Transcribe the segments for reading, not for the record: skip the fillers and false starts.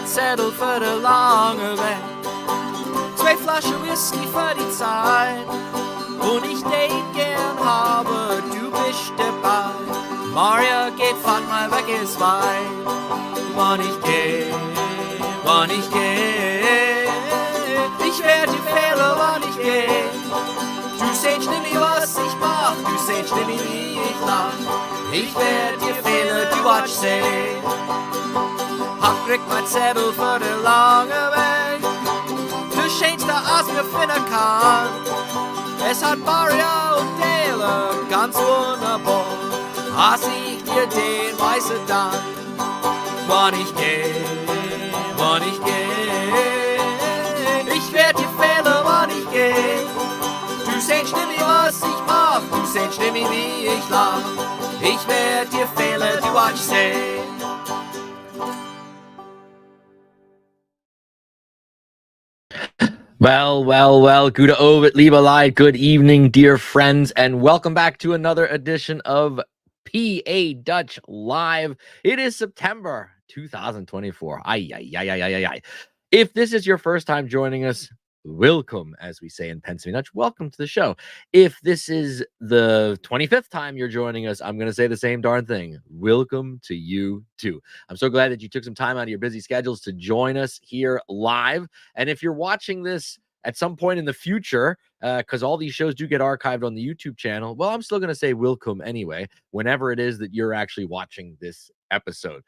Zettel für die lange Weg. 2 Flaschen Whisky für die Zeit. Und ich date gern habe, du bist dabei. Maria geht, fahrt mal weg, ist weit. Wann ich geh, ich werd dir fehlen, wann ich geh. Du sehst nicht, was ich mach, du sehst nicht, wie ich lach. Ich werd dir fehlen, du watsch sehen. Hab krieg mein Zettel für den langen Weg. Du schönste, als mir finden kann. Es hat Maria und Dale ganz wunderbar. Hass ich dir den weißen Dank. Wann ich geh, ich werd dir fehlen, wann ich geh. Du sehst nicht, was ich mach, du sehst nicht, wie ich lach. Ich werd dir fehlen, du watch sehen. Well, good Abend, liebe Leute, good evening, dear friends, and welcome back to another edition of PA Dutch Live. It is September 2024. Ay. If this is your first time joining us, welcome, as we say in Pennsylvania Dutch. Welcome to the show. If this is the 25th time you're joining us, I'm going to say the same darn thing. Welcome to you too. I'm so glad that you took some time out of your busy schedules to join us here live. And if you're watching this at some point in the future, because all these shows do get archived on the YouTube channel, well, I'm still going to say welcome anyway, whenever it is that you're actually watching this episode.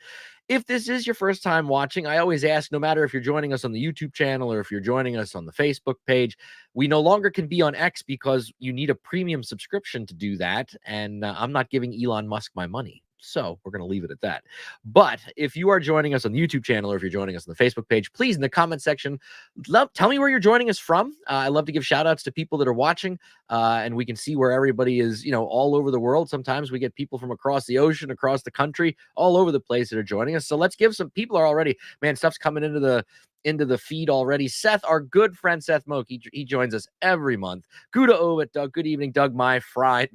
If this is your first time watching, I always ask, no matter if you're joining us on the YouTube channel or if you're joining us on the Facebook page, we no longer can be on X because you need a premium subscription to do that. And I'm not giving Elon Musk my money. So we're going to leave it at that. But if you are joining us on the YouTube channel or if you're joining us on the Facebook page, please, in the comment section, tell me where you're joining us from. I love to give shout outs to people that are watching, and we can see where everybody is, all over the world. Sometimes we get people from across the ocean, across the country, all over the place that are joining us. So let's give some people are already, man, stuff's coming into the feed already. Seth, our good friend Seth Moak, he joins us every month. Gute Abend, Doug. Good evening, Doug, my friend,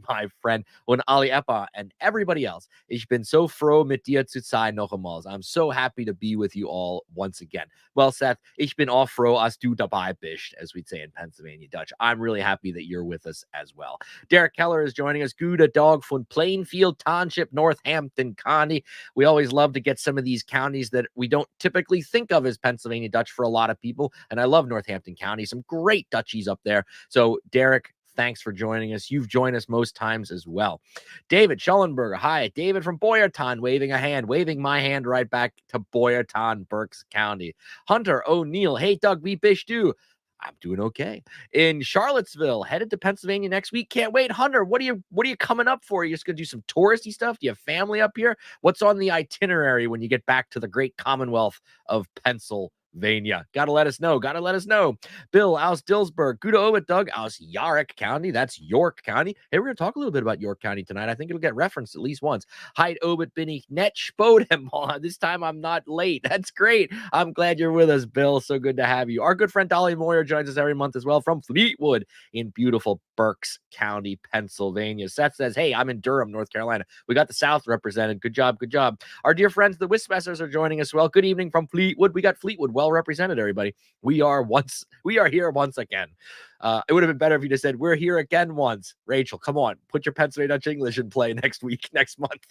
und Ali Eppa, and everybody else. Ich bin so froh, mit dir zu sein noch einmal. I'm so happy to be with you all once again. Well, Seth, ich bin auch froh, als du dabei bist, as we'd say in Pennsylvania Dutch. I'm really happy that you're with us as well. Derek Keller is joining us. Gute Dog von Plainfield Township, Northampton County. We always love to get some of these counties that we don't typically think of as Pennsylvania Dutch for a lot of people, and I love Northampton County. Some great Dutchies up there. So, Derek, thanks for joining us. You've joined us most times as well. David Schellenberger. Hi, David from Boyertown, waving my hand right back to Boyertown, Berks County. Hunter O'Neill. Hey, Doug, wie bist du? I'm doing okay. In Charlottesville, headed to Pennsylvania next week. Can't wait. Hunter, what are you coming up for? Are you just going to do some touristy stuff? Do you have family up here? What's on the itinerary when you get back to the great Commonwealth of Pennsylvania? Gotta let us know. Bill aus Dillsburg. Gute Abend, Doug aus Yarrick County. That's York County. Hey, we're going to talk a little bit about York County tonight. I think it'll get referenced at least once. Heid Obit bin ich net Spodem. This time I'm not late. That's great. I'm glad you're with us, Bill. So good to have you. Our good friend Dolly Moyer joins us every month as well from Fleetwood in beautiful Berks County, Pennsylvania. Seth says, hey, I'm in Durham, North Carolina. We got the South represented. Good job. Our dear friends, the Wismessers, are joining us well. Good evening from Fleetwood. We got Fleetwood well represented, everybody. We are here once again. It would have been better if you just said we're here again once. Rachel, come on, put your Pennsylvania Dutch English in play next month.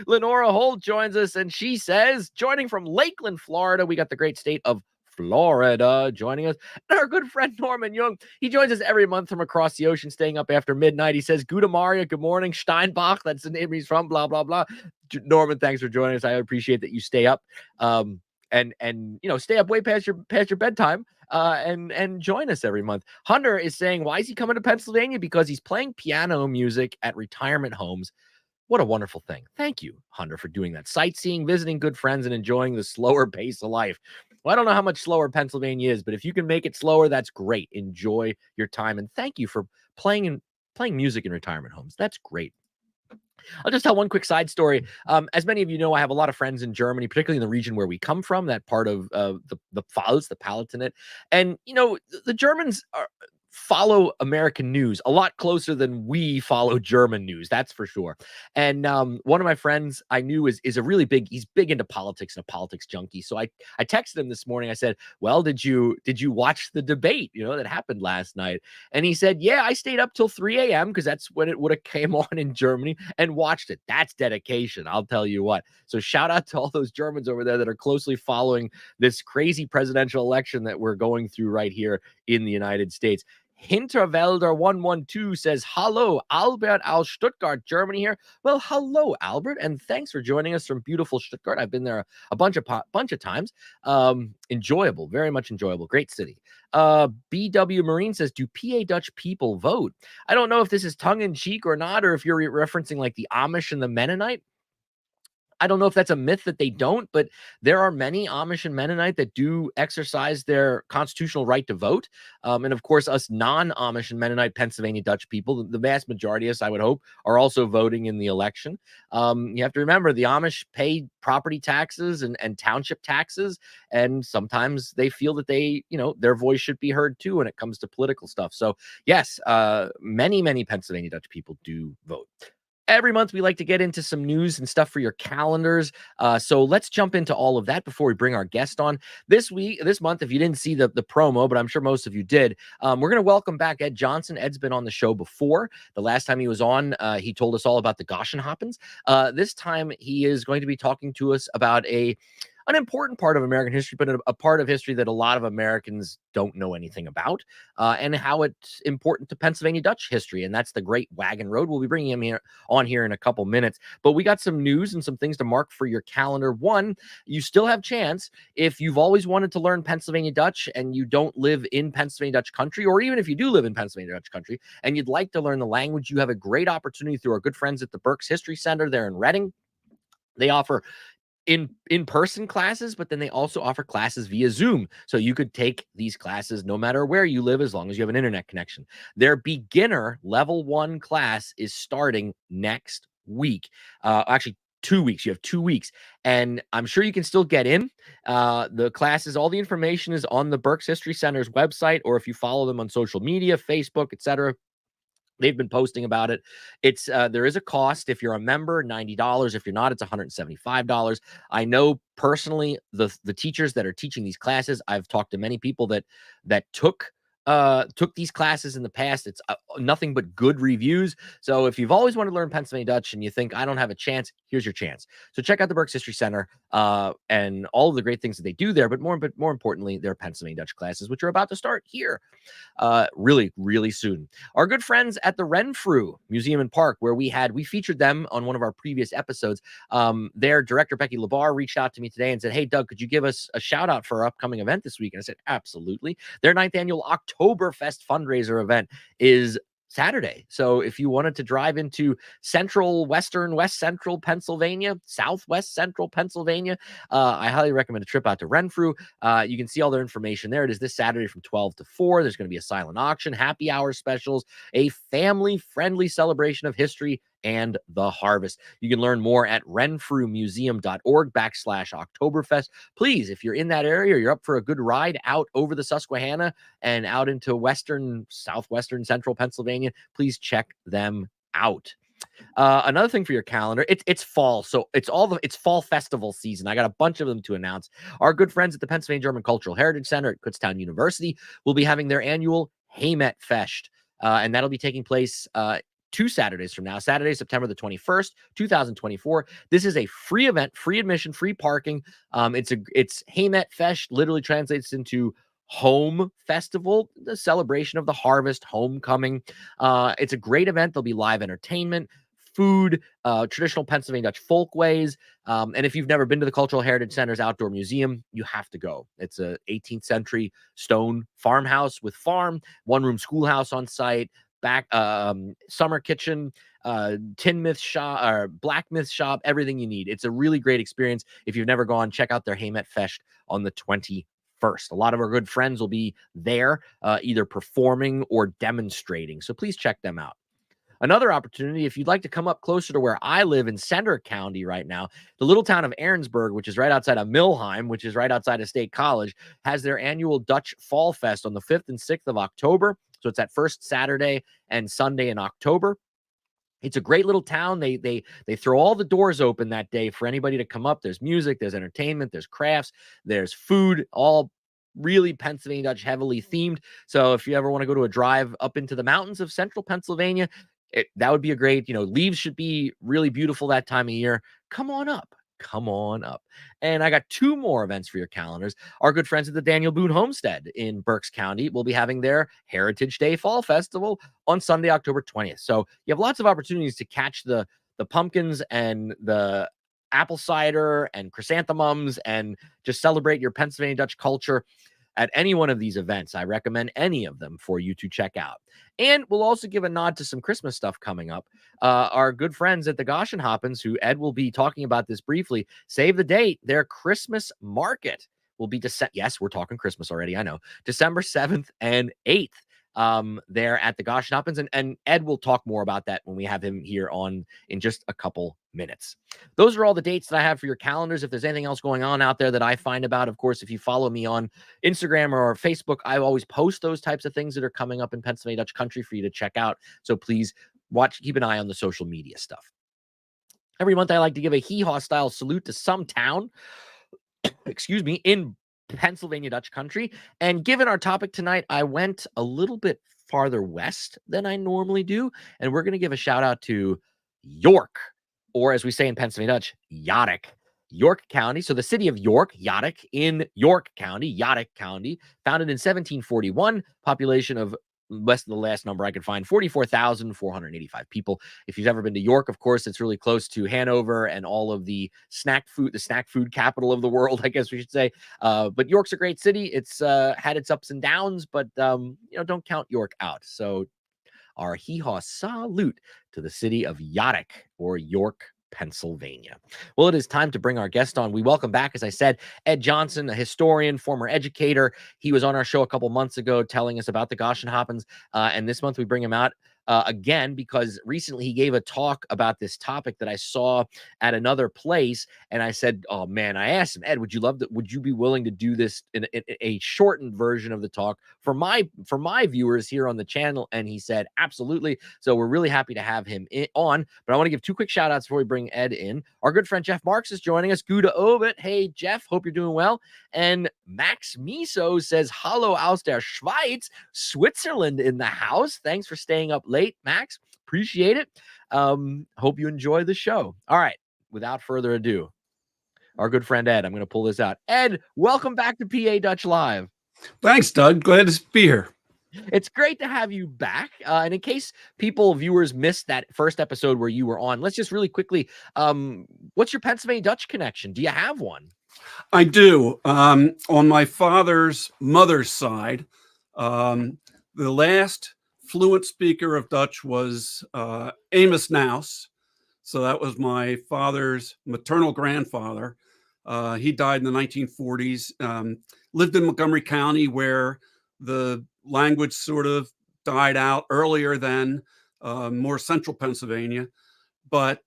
Lenora Holt joins us, and she says, joining from Lakeland, Florida, we got the great state of Florida joining us. And our good friend Norman Young, he joins us every month from across the ocean, staying up after midnight. He says, Gute Maria, good morning, Steinbach, that's the name he's from, blah, blah, blah. Norman, thanks for joining us. I appreciate that you stay up. And stay up way past your bedtime and join us every month. Hunter is saying, why is he coming to Pennsylvania? Because he's playing piano music at retirement homes. What a wonderful thing. Thank you, Hunter, for doing that. Sightseeing, visiting good friends, and enjoying the slower pace of life. Well, I don't know how much slower Pennsylvania is, but if you can make it slower, that's great. Enjoy your time. And thank you for playing music in retirement homes. That's great. I'll just tell one quick side story. As many of you know, I have a lot of friends in Germany, particularly in the region where we come from, that part of the Pfalz, the Palatinate. And, the Germans follow American news a lot closer than we follow German news, that's for sure. And one of my friends I knew is he's big into politics and a politics junkie. So I texted him this morning. I said, well, did you watch the debate, that happened last night? And he said, yeah, I stayed up till 3 a.m. because that's when it would have came on in Germany and watched it. That's dedication, I'll tell you what. So shout out to all those Germans over there that are closely following this crazy presidential election that we're going through right here in the United States. Hinterwälder 112 says, hello, Albert aus Stuttgart, Germany here. Well, hello, Albert, and thanks for joining us from beautiful Stuttgart. I've been there a bunch of times. Enjoyable, very much enjoyable. Great city. BW Marine says, do PA Dutch people vote? I don't know if this is tongue-in-cheek or not, or if you're referencing like the Amish and the Mennonite. I don't know if that's a myth that they don't, but there are many Amish and Mennonite that do exercise their constitutional right to vote. And of course, us non-Amish and Mennonite Pennsylvania Dutch people, the vast majority of us, I would hope, are also voting in the election. You have to remember the Amish pay property taxes and township taxes, and sometimes they feel that their voice should be heard too when it comes to political stuff. So yes, many Pennsylvania Dutch people do vote. Every month, we like to get into some news and stuff for your calendars. So let's jump into all of that before we bring our guest on. This month, if you didn't see the promo, but I'm sure most of you did, we're going to welcome back Ed Johnson. Ed's been on the show before. The last time he was on, he told us all about the Goshenhoppens. This time, he is going to be talking to us about an important part of American history, but a part of history that a lot of Americans don't know anything about, and how it's important to Pennsylvania Dutch history, and that's the Great Wagon Road. We'll be bringing him on here in a couple minutes, but we got some news and some things to mark for your calendar. One, you still have chance if you've always wanted to learn Pennsylvania Dutch and you don't live in Pennsylvania Dutch country, or even if you do live in Pennsylvania Dutch country and you'd like to learn the language, you have a great opportunity through our good friends at the Berks History Center there in Reading. They offer in-person classes, but then they also offer classes via Zoom. So you could take these classes no matter where you live, as long as you have an internet connection. Their beginner level 1 class is starting next week. Actually, 2 weeks. You have 2 weeks, and I'm sure you can still get in. The classes, all the information is on the Berks History Center's website, or if you follow them on social media, Facebook, etc. They've been posting about it. It's there is a cost if you're a member, $90. If you're not, it's $175. I know personally the teachers that are teaching these classes. I've talked to many people that took these classes in the past. It's nothing but good reviews. So if you've always wanted to learn Pennsylvania Dutch and you think I don't have a chance, here's your chance. So check out the Berks History Center and all of the great things that they do there. But more importantly, their Pennsylvania Dutch classes, which are about to start here really, really soon. Our good friends at the Renfrew Museum and Park, where we featured them on one of our previous episodes. Their director, Becky Labar, reached out to me today and said, hey, Doug, could you give us a shout out for our upcoming event this week? And I said, absolutely. Their 9th annual Oktoberfest fundraiser event is Saturday. So if you wanted to drive into west central Pennsylvania, southwest central Pennsylvania, I highly recommend a trip out to Renfrew. You can see all their information there. It is this Saturday from 12 to 4. There's going to be a silent auction, happy hour specials, a family-friendly celebration of history and the harvest. You can learn more at renfrewmuseum.org/Oktoberfest. Please, if you're in that area or you're up for a good ride out over the Susquehanna and out into southwestern central Pennsylvania, please check them out. Another thing for your calendar, it's fall, so it's fall festival season. I got a bunch of them to announce. Our good friends at the Pennsylvania German Cultural Heritage Center at Kutztown University will be having their annual Heimatfest, and that'll be taking place 2 Saturdays from now, Saturday, September the 21st, 2024. This is a free event, free admission, free parking. It's Heimatfest, literally translates into home festival, the celebration of the harvest, homecoming. It's a great event. There'll be live entertainment, food, traditional Pennsylvania Dutch folkways. And if you've never been to the Cultural Heritage Center's outdoor museum, you have to go. It's a 18th century stone farmhouse with farm, one-room schoolhouse on site, summer kitchen, tin shop, or blacksmith shop, everything you need. It's a really great experience. If you've never gone, check out their Heimatfest on the 21st. A lot of our good friends will be there, either performing or demonstrating. So please check them out. Another opportunity, if you'd like to come up closer to where I live in Center County right now, the little town of Aaronsburg, which is right outside of Milheim, which is right outside of State College, has their annual Dutch Fall Fest on the 5th and 6th of October. So it's that first Saturday and Sunday in October. It's a great little town. They throw all the doors open that day for anybody to come up. There's music, there's entertainment, there's crafts, there's food, all really Pennsylvania Dutch heavily themed. So if you ever want to go to a drive up into the mountains of central Pennsylvania, that would be a great, leaves should be really beautiful that time of year. Come on up. Come on up. And I got 2 more events for your calendars. Our good friends at the Daniel Boone Homestead in Berks County will be having their Heritage Day Fall Festival on Sunday, October 20th. So you have lots of opportunities to catch the pumpkins and the apple cider and chrysanthemums and just celebrate your Pennsylvania Dutch culture at any one of these events. I recommend any of them for you to check out. And we'll also give a nod to some Christmas stuff coming up. Our good friends at the Goshenhoppens, who Ed will be talking about this briefly, save the date. Their Christmas market will be yes, we're talking Christmas already, I know. December 7th and 8th. There at the Goshenhoppens, and Ed will talk more about that when we have him here on in just a couple minutes. Those are all the dates that I have for your calendars. If there's anything else going on out there that I find about, of course, if you follow me on Instagram or Facebook, I always post those types of things that are coming up in Pennsylvania Dutch country for you to check out. So please keep an eye on the social media stuff. Every month, I like to give a hee-haw style salute to some town, excuse me, in Pennsylvania Dutch country. And given our topic tonight, I went a little bit farther west than I normally do. And we're going to give a shout out to York, or as we say in Pennsylvania Dutch, Yadok, York County. So the city of York, Yadok, in York County, founded in 1741, population of less than the last number I could find, 44,485 people. If you've ever been to York, of course, it's really close to Hanover and all of the snack food capital of the world, I guess we should say. But York's a great city. It's had its ups and downs, but don't count York out. So our hee-haw salute to the city of Yadok, or York, Pennsylvania. Well, it is time to bring our guest on. We welcome back, as I said, Ed Johnson, a historian, former educator. He was on our show a couple months ago telling us about the Goshenhoppens, and this month we bring him out again because recently he gave a talk about this topic that I saw at another place, and I said, oh man, I asked him, Ed, would you be willing to do this in a shortened version of the talk for my viewers here on the channel? And he said absolutely. So we're really happy to have him on, but I want to give 2 quick shout outs before we bring Ed in. Our good friend Jeff Marks is joining us. Gute Abend. Hey Jeff, hope you're doing well. And Max Miso says hallo aus der Schweiz, Switzerland in the house. Thanks for staying up late, Max. Appreciate it. Hope you enjoy the show. All right, without further ado, our good friend Ed, I'm going to pull this out. Ed, welcome back to PA Dutch Live. Thanks, Doug. Glad to be here. It's great to have you back. And in case viewers missed that first episode where you were on, let's just really quickly, what's your Pennsylvania Dutch connection? Do you have one? I do. On my father's mother's side, the last fluent speaker of Dutch was Amos Naus. So that was my father's maternal grandfather. He died in the 1940s, lived in Montgomery County, where the language sort of died out earlier than more central Pennsylvania. But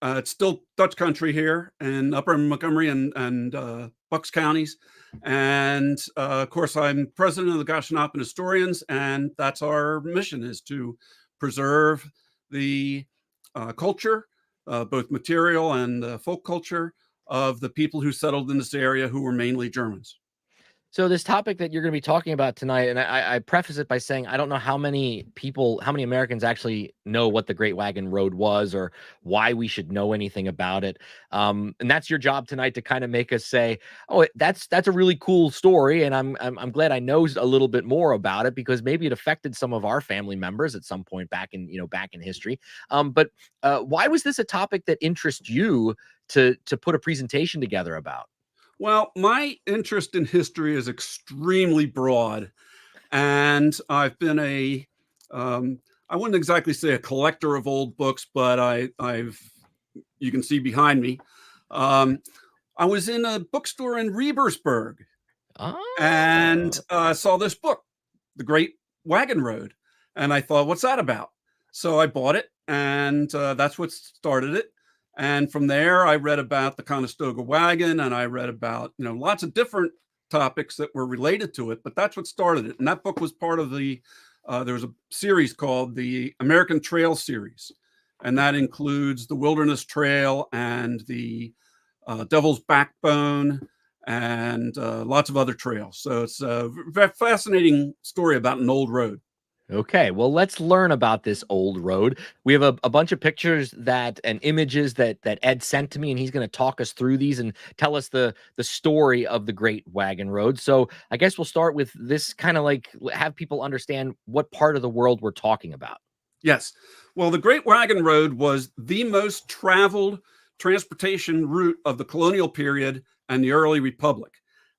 it's still Dutch country here in upper Montgomery and Bucks counties. And of course, I'm president of the Goshenhoppen Historians, and that's our mission, is to preserve the culture, both material and folk culture, of the people who settled in this area, who were mainly Germans. So this topic that you're going to be talking about tonight, and I preface it by saying I don't know how many Americans actually know what the Great Wagon Road was or why we should know anything about it. And that's your job tonight, to kind of make us say, oh, that's a really cool story, and I'm glad I know a little bit more about it, because maybe it affected some of our family members at some point back in history. But why was this a topic that interests you to put a presentation together about? Well, my interest in history is extremely broad, and I've been I wouldn't exactly say a collector of old books, but you can see behind me. I was in a bookstore in Rebersburg, and saw this book, The Great Wagon Road, and I thought, what's that about? So I bought it, and that's what started it. And from there, I read about the Conestoga wagon, and I read about, lots of different topics that were related to it, but that's what started it. And that book was part of the, there was a series called the American Trail series. And that includes the Wilderness Trail and the Devil's Backbone and lots of other trails. So it's a very fascinating story about an old road. Okay, well, let's learn about this old road. We have a bunch of pictures and images that Ed sent to me, and he's going to talk us through these and tell us the story of the Great Wagon Road. So I guess we'll start with this, kind of like have people understand what part of the world we're talking about. Yes. Well, the Great Wagon Road was the most traveled transportation route of the colonial period and the early republic.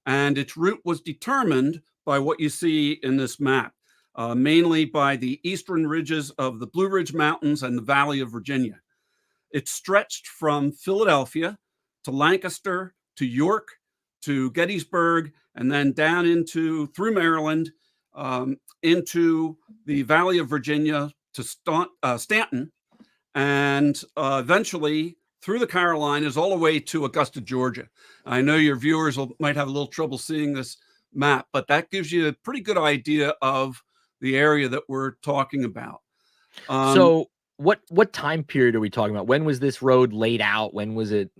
And its route was determined by what you see in this map. Mainly by the eastern ridges of the Blue Ridge Mountains and the Valley of Virginia. It stretched from Philadelphia to Lancaster to York to Gettysburg, and then down through Maryland, into the Valley of Virginia to Stanton, and eventually through the Carolinas all the way to Augusta, Georgia. I know your viewers might have a little trouble seeing this map, but that gives you a pretty good idea of the area that we're talking about. So what time period are we talking about? When was this road laid out? When was it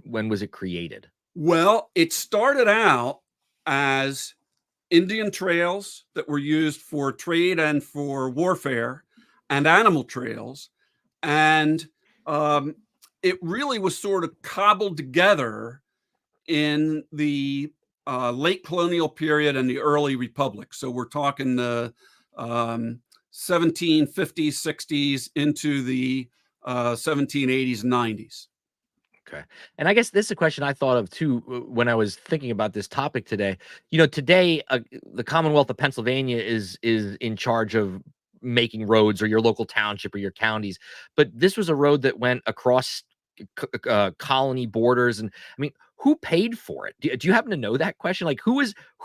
created? Well, it started out as Indian trails that were used for trade and for warfare, and animal trails. And it really was sort of cobbled together in the late colonial period and the early republic. So we're talking the 1750s, 60s into the 1780s, 90s. Okay. And I guess this is a question I thought of too when I was thinking about this topic today. Today the Commonwealth of Pennsylvania is in charge of making roads, or your local township or your counties. But this was a road that went across colony borders. And I mean, who paid for it? Do you happen to know that question? Like, who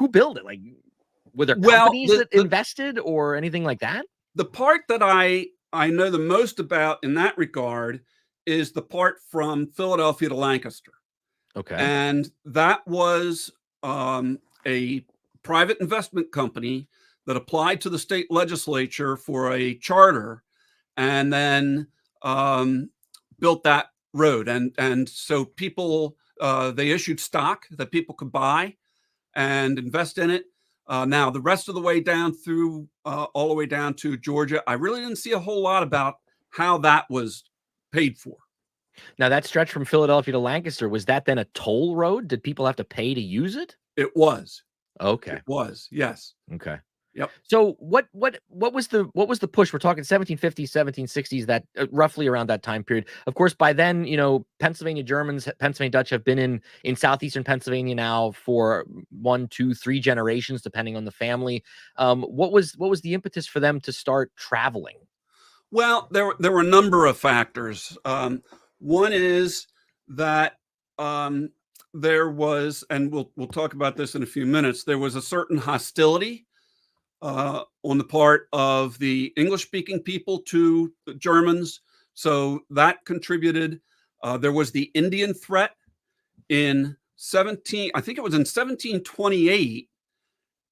built it? Like, were there companies that invested or anything like that? The part that I know the most about in that regard is the part from Philadelphia to Lancaster. Okay. And that was a private investment company that applied to the state legislature for a charter and then built that road. And so people, they issued stock that people could buy and invest in it. Now, the rest of the way down through, all the way down to Georgia, I really didn't see a whole lot about how that was paid for. Now, that stretch from Philadelphia to Lancaster, was that then a toll road? Did people have to pay to use it? It was. Okay. It was, yes. Okay. Yep. So what was the push? We're talking 1750s, 1760s, that roughly around that time period. Of course, by then, Pennsylvania Germans, Pennsylvania Dutch have been in southeastern Pennsylvania now for 1, 2, 3 generations, depending on the family. What was the impetus for them to start traveling? Well, there were a number of factors. One is that there was, and we'll talk about this in a few minutes, there was a certain hostility on the part of the English-speaking people to the Germans. So that contributed. There was the Indian threat in 1728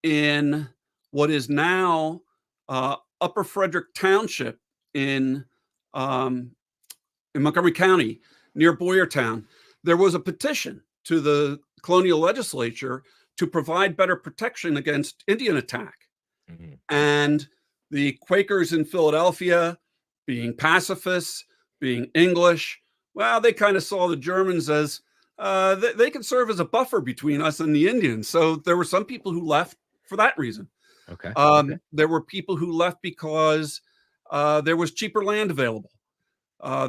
in what is now Upper Frederick Township in Montgomery County, near Boyertown. There was a petition to the colonial legislature to provide better protection against Indian attack. Mm-hmm. And the Quakers in Philadelphia, being pacifists, being English, well, they kind of saw the Germans as they could serve as a buffer between us and the Indians. So there were some people who left for that reason. Okay. There were people who left because there was cheaper land available.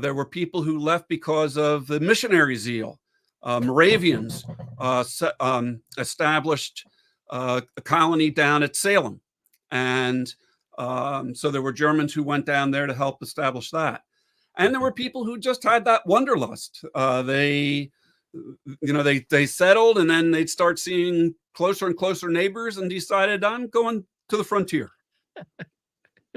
There were people who left because of the missionary zeal. Moravians established a colony down at Salem. And so there were Germans who went down there to help establish that. And there were people who just had that wanderlust. They settled, and then they'd start seeing closer and closer neighbors and decided, I'm going to the frontier.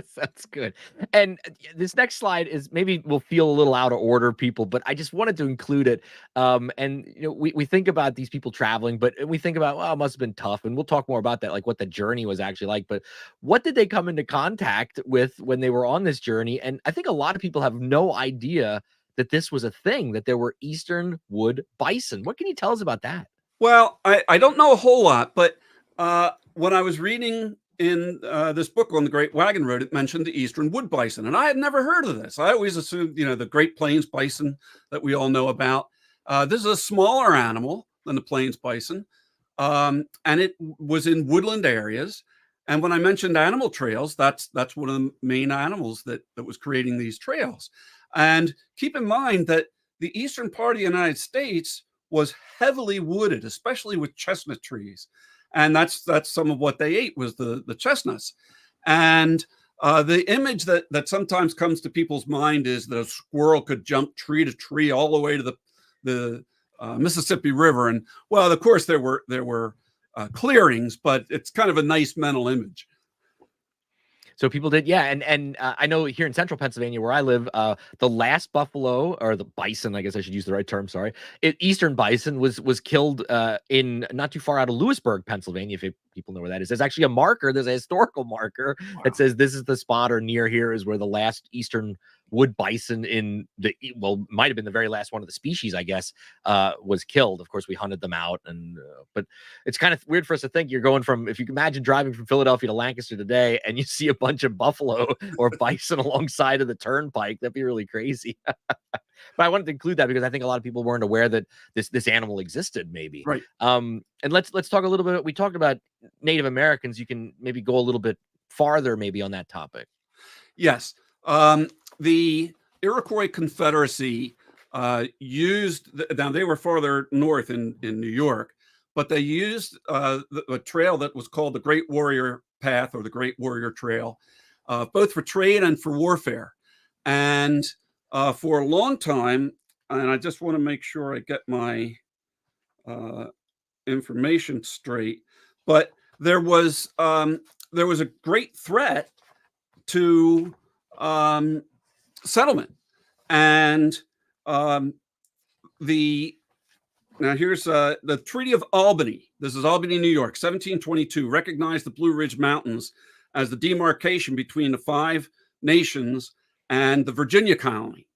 Sounds good. And this next slide is maybe will feel a little out of order, people, but I just wanted to include it. And we think about these people traveling, but we think about, well, it must have been tough. And we'll talk more about that, like what the journey was actually like. But what did they come into contact with when they were on this journey? And I think a lot of people have no idea that this was a thing, that there were Eastern wood bison. What can you tell us about that? Well, I don't know a whole lot, but when I was reading in this book on the Great Wagon Road, it mentioned the Eastern wood bison, and I had never heard of this. I always assumed, the Great Plains bison that we all know about. This is a smaller animal than the Plains bison, and it was in woodland areas. And when I mentioned animal trails, that's one of the main animals that was creating these trails. And keep in mind that the eastern part of the United States was heavily wooded, especially with chestnut trees. And that's some of what they ate was the chestnuts. And the image that sometimes comes to people's mind is that a squirrel could jump tree to tree all the way to the Mississippi River. And well, of course there were clearings, but it's kind of a nice mental image. So people did, yeah, and I know here in central Pennsylvania where I live, the last buffalo or the bison, I guess I should use the right term. Sorry, eastern bison was killed in not too far out of Lewisburg, Pennsylvania. If people know where that is, there's actually a marker. There's a historical marker that says this is the spot, or near here is where the last eastern wood bison might have been the very last one of the species, I guess, was killed. Of course, we hunted them out, and but it's kind of weird for us to think you're going from, if you can imagine driving from Philadelphia to Lancaster today and you see a bunch of buffalo or bison alongside of the turnpike. That'd be really crazy. But I wanted to include that because I think a lot of people weren't aware that this animal existed, maybe. Right. And let's talk a little bit. We talked about Native Americans. You can maybe go a little bit farther maybe on that topic. Yes. The Iroquois Confederacy now they were farther north in New York, but they used a trail that was called the Great Warrior Path or the Great Warrior Trail, both for trade and for warfare. And for a long time, and I just want to make sure I get my information straight, but there was a great threat to settlement. And now here's the Treaty of Albany. This is Albany, New York, 1722, recognized the Blue Ridge Mountains as the demarcation between the 5 nations and the Virginia colony.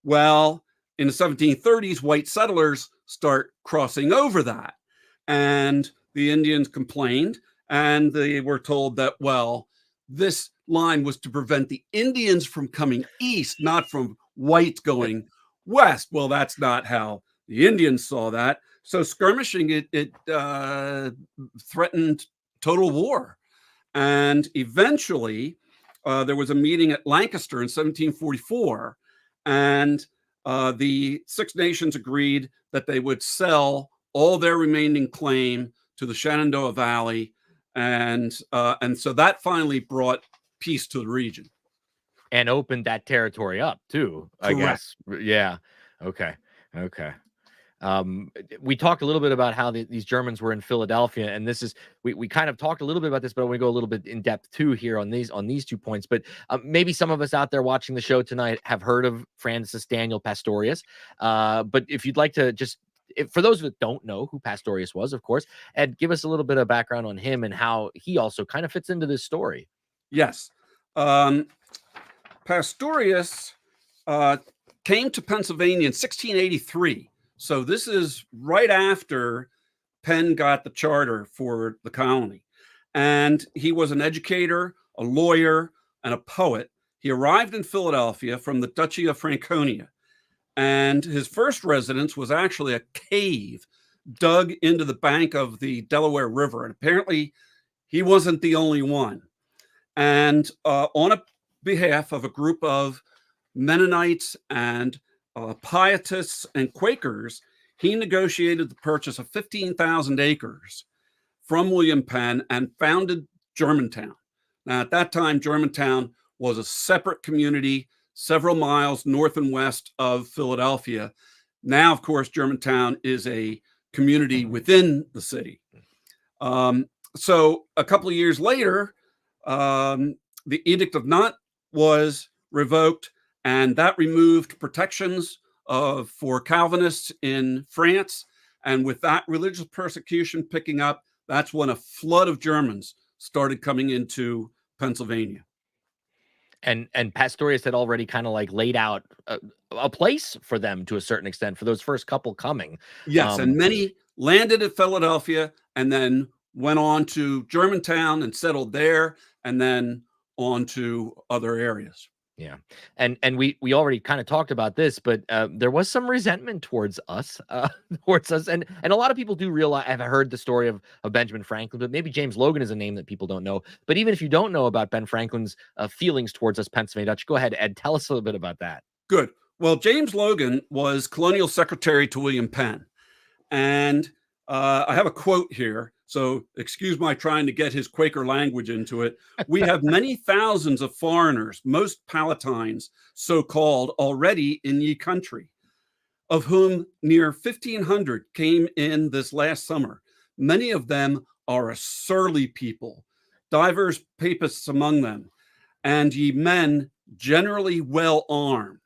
Well, in the 1730s, white settlers start crossing over that. And the Indians complained, and they were told that, well, this line was to prevent the Indians from coming east, not from whites going west. Well, that's not how the Indians saw that. So skirmishing, it threatened total war. And eventually, there was a meeting at Lancaster in 1744, and the 6 nations agreed that they would sell all their remaining claim to the Shenandoah Valley, and so that finally brought peace to the region and opened that territory up too. I guess. Yeah. Okay. We talked a little bit about how these Germans were in Philadelphia, and this is we kind of talked a little bit about this, but I want to go a little bit in depth too here on these 2 points. But maybe some of us out there watching the show tonight have heard of Francis Daniel Pastorius. But if you'd like to for those that don't know who Pastorius was, of course, and give us a little bit of background on him and how he also kind of fits into this story. Yes. Pastorius came to Pennsylvania in 1683. So this is right after Penn got the charter for the colony. And he was an educator, a lawyer, and a poet. He arrived in Philadelphia from the Duchy of Franconia. And his first residence was actually a cave dug into the bank of the Delaware River. And apparently he wasn't the only one. And on a behalf of a group of Mennonites and Pietists and Quakers, he negotiated the purchase of 15,000 acres from William Penn and founded Germantown. Now, at that time, Germantown was a separate community several miles north and west of Philadelphia. Now, of course, Germantown is a community within the city. So a couple of years later, the Edict of Nantes was revoked, and that removed protections for Calvinists in France. And with that religious persecution picking up, that's when a flood of Germans started coming into Pennsylvania. And Pastorius had already kind of like laid out a place for them to a certain extent for those first couple coming. Yes, and many landed at Philadelphia and then went on to Germantown and settled there, and then on to other areas. Yeah. And we already kind of talked about this, but there was some resentment towards us, and a lot of people do realize. I've heard the story of Benjamin Franklin, but maybe James Logan is a name that people don't know. But even if you don't know about Ben Franklin's feelings towards us Pennsylvania Dutch, go ahead, Ed, tell us a little bit about that. Good. Well, James Logan was colonial secretary to William Penn, and I have a quote here, so excuse my trying to get his Quaker language into it. We have many thousands of foreigners, most Palatines, so-called, already in ye country, of whom near 1,500 came in this last summer. Many of them are a surly people, divers papists among them, and ye men generally well armed.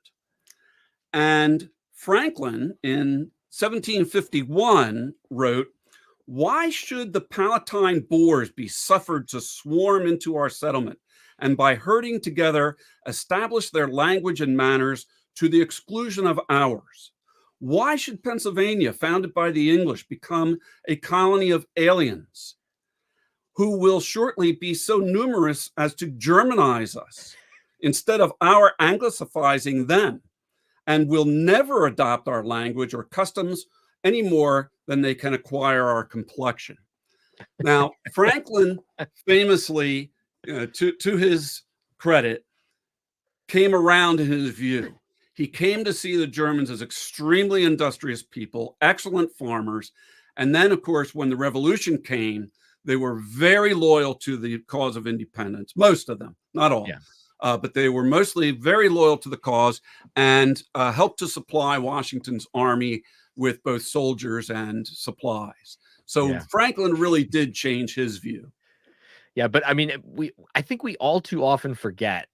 And Franklin in 1751 wrote, "Why should the Palatine boors be suffered to swarm into our settlement, and by herding together establish their language and manners to the exclusion of ours? Why should Pennsylvania, founded by the English, become a colony of aliens, who will shortly be so numerous as to Germanize us, instead of our Anglicifying them, and will never adopt our language or customs any more than they can acquire our complexion?" Now, Franklin famously, to his credit, came around in his view. He came to see the Germans as extremely industrious people, excellent farmers. And then, of course, when the revolution came, they were very loyal to the cause of independence, most of them, not all. Yeah. But they were mostly very loyal to the cause and helped to supply Washington's army with both soldiers and supplies. So Yeah. Franklin really did change his view. Yeah, but I mean, I think we all too often forget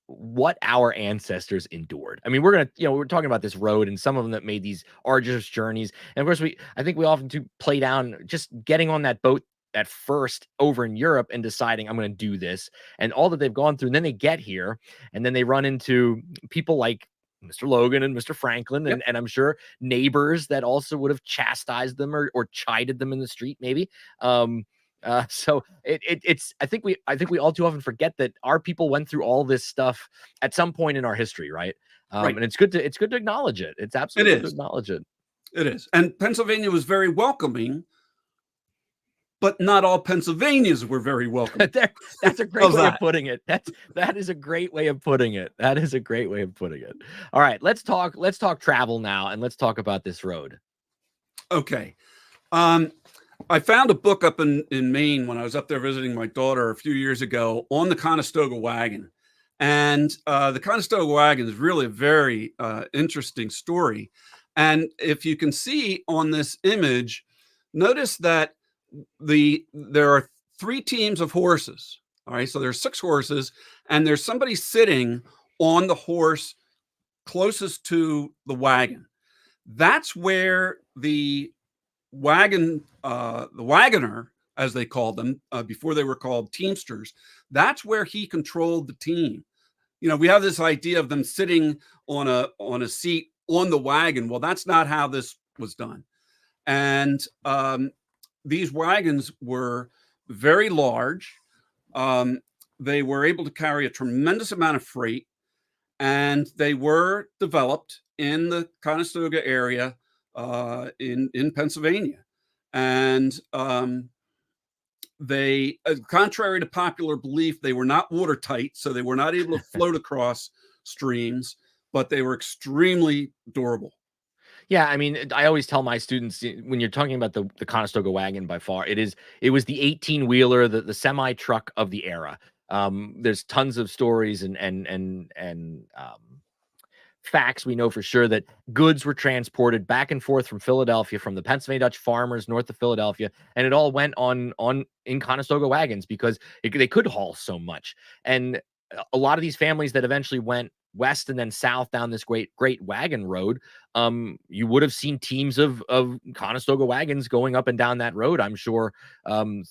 what our ancestors endured. I mean, we're talking about this road and some of them that made these arduous journeys. And of course, I think we often do play down just getting on that boat at first over in Europe and deciding I'm going to do this and all that they've gone through. And then they get here and then they run into people like Mr. Logan and Mr. Franklin, Yep. and I'm sure neighbors that also would have chastised them or chided them in the street, maybe. So I think we all too often forget that our people went through all this stuff at some point in our history, right? Right. And it's good to acknowledge it. It's absolutely good to acknowledge it. It is. And Pennsylvania was very welcoming, but not all Pennsylvanians were very welcoming. That's a great way of putting it. That is a great way of putting it. That is a great way of putting it. All right, let's talk travel now, and let's talk about this road. Okay. I found a book up in Maine when I was up there visiting my daughter a few years ago on the Conestoga wagon. And the Conestoga wagon is really a very interesting story. And if you can see on this image, notice that there are 3 teams of horses. All right, so there's 6 horses, and there's somebody sitting on the horse closest to the wagon. That's where the wagoner, as they called them before they were called teamsters, that's where he controlled the team. You know, we have this idea of them sitting on a seat on the wagon. Well, that's not how this was done. And these wagons were very large. They were able to carry a tremendous amount of freight, and they were developed in the Conestoga area in Pennsylvania. And they, contrary to popular belief, they were not watertight, so they were not able to float across streams, but they were extremely durable. Yeah, I mean, I always tell my students when you're talking about the Conestoga wagon, by far, it was the 18-wheeler, the semi truck of the era. There's tons of stories and facts, we know for sure that goods were transported back and forth from Philadelphia, from the Pennsylvania Dutch farmers north of Philadelphia, and it all went on in Conestoga wagons because they could haul so much. And a lot of these families that eventually went west and then south down this Great Wagon Road, you would have seen teams of Conestoga wagons going up and down that road, I'm sure,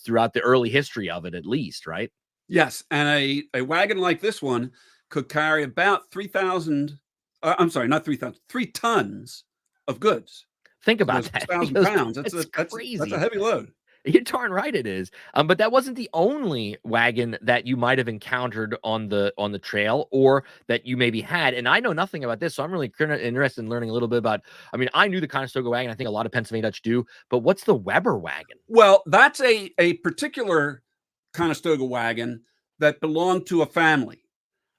throughout the early history of it, at least, right? Yes, and a wagon like this one could carry about 3,000. I'm sorry, not 3,000, 3 tons of goods. Think So about that's that. 6,000 Because pounds. it's That's crazy. a heavy load. You're darn right it is. But that wasn't the only wagon that you might have encountered on the trail, or that you maybe had. And I know nothing about this, so I'm really interested in learning a little bit about. I mean, I knew the Conestoga wagon. I think a lot of Pennsylvania Dutch do. But what's the Weber wagon? Well, that's a particular Conestoga wagon that belonged to a family.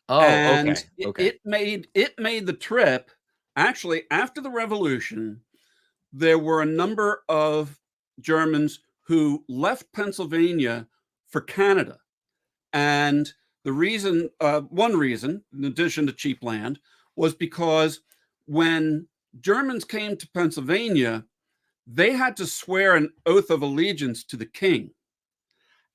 Oh, And okay, okay. it made the trip. Actually, after the Revolution, there were a number of Germans who left Pennsylvania for Canada. And the reason, one reason, in addition to cheap land, was because when Germans came to Pennsylvania, they had to swear an oath of allegiance to the king.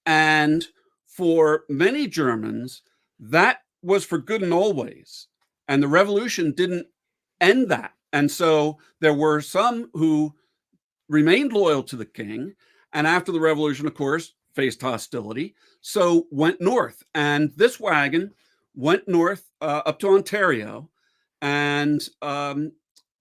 And for many Germans, that was for good and always. And the revolution didn't end that. And so there were some who remained loyal to the king. And after the revolution, of course, faced hostility. So went north. And this wagon went north up to Ontario, and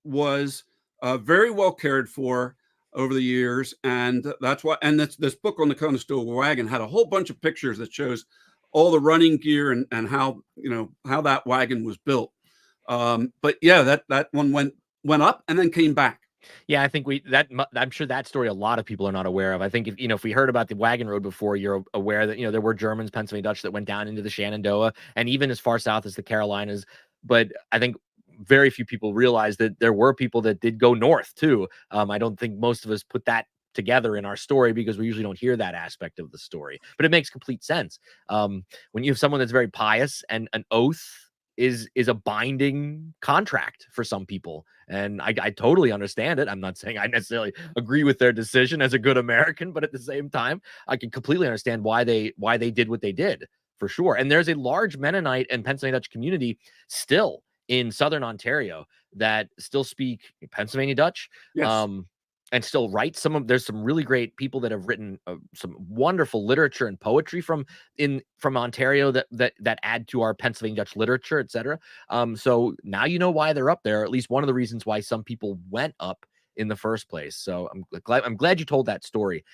was very well cared for over the years. And that's why, and this book on the Conestoga wagon had a whole bunch of pictures that shows all the running gear and how, how that wagon was built. But yeah, that one went up and then came back. Yeah, I think I'm sure that story a lot of people are not aware of. I think if we heard about the wagon road before, you're aware that there were Germans, Pennsylvania Dutch, that went down into the Shenandoah and even as far south as the Carolinas. But I think very few people realize that there were people that did go north too. I don't think most of us put that together in our story because we usually don't hear that aspect of the story. But it makes complete sense. When you have someone that's very pious, and an oath is a binding contract for some people, and I totally understand it. I'm not saying I necessarily agree with their decision as a good American, but at the same time, I can completely understand why they did what they did, for sure. And there's a large Mennonite and Pennsylvania Dutch community still in southern Ontario that still speak Pennsylvania Dutch. Yes. And still write there's some really great people that have written some wonderful literature and poetry from Ontario that add to our Pennsylvania Dutch literature, etc. So now you know why they're up there, or at least one of the reasons why some people went up in the first place. So I'm glad you told that story,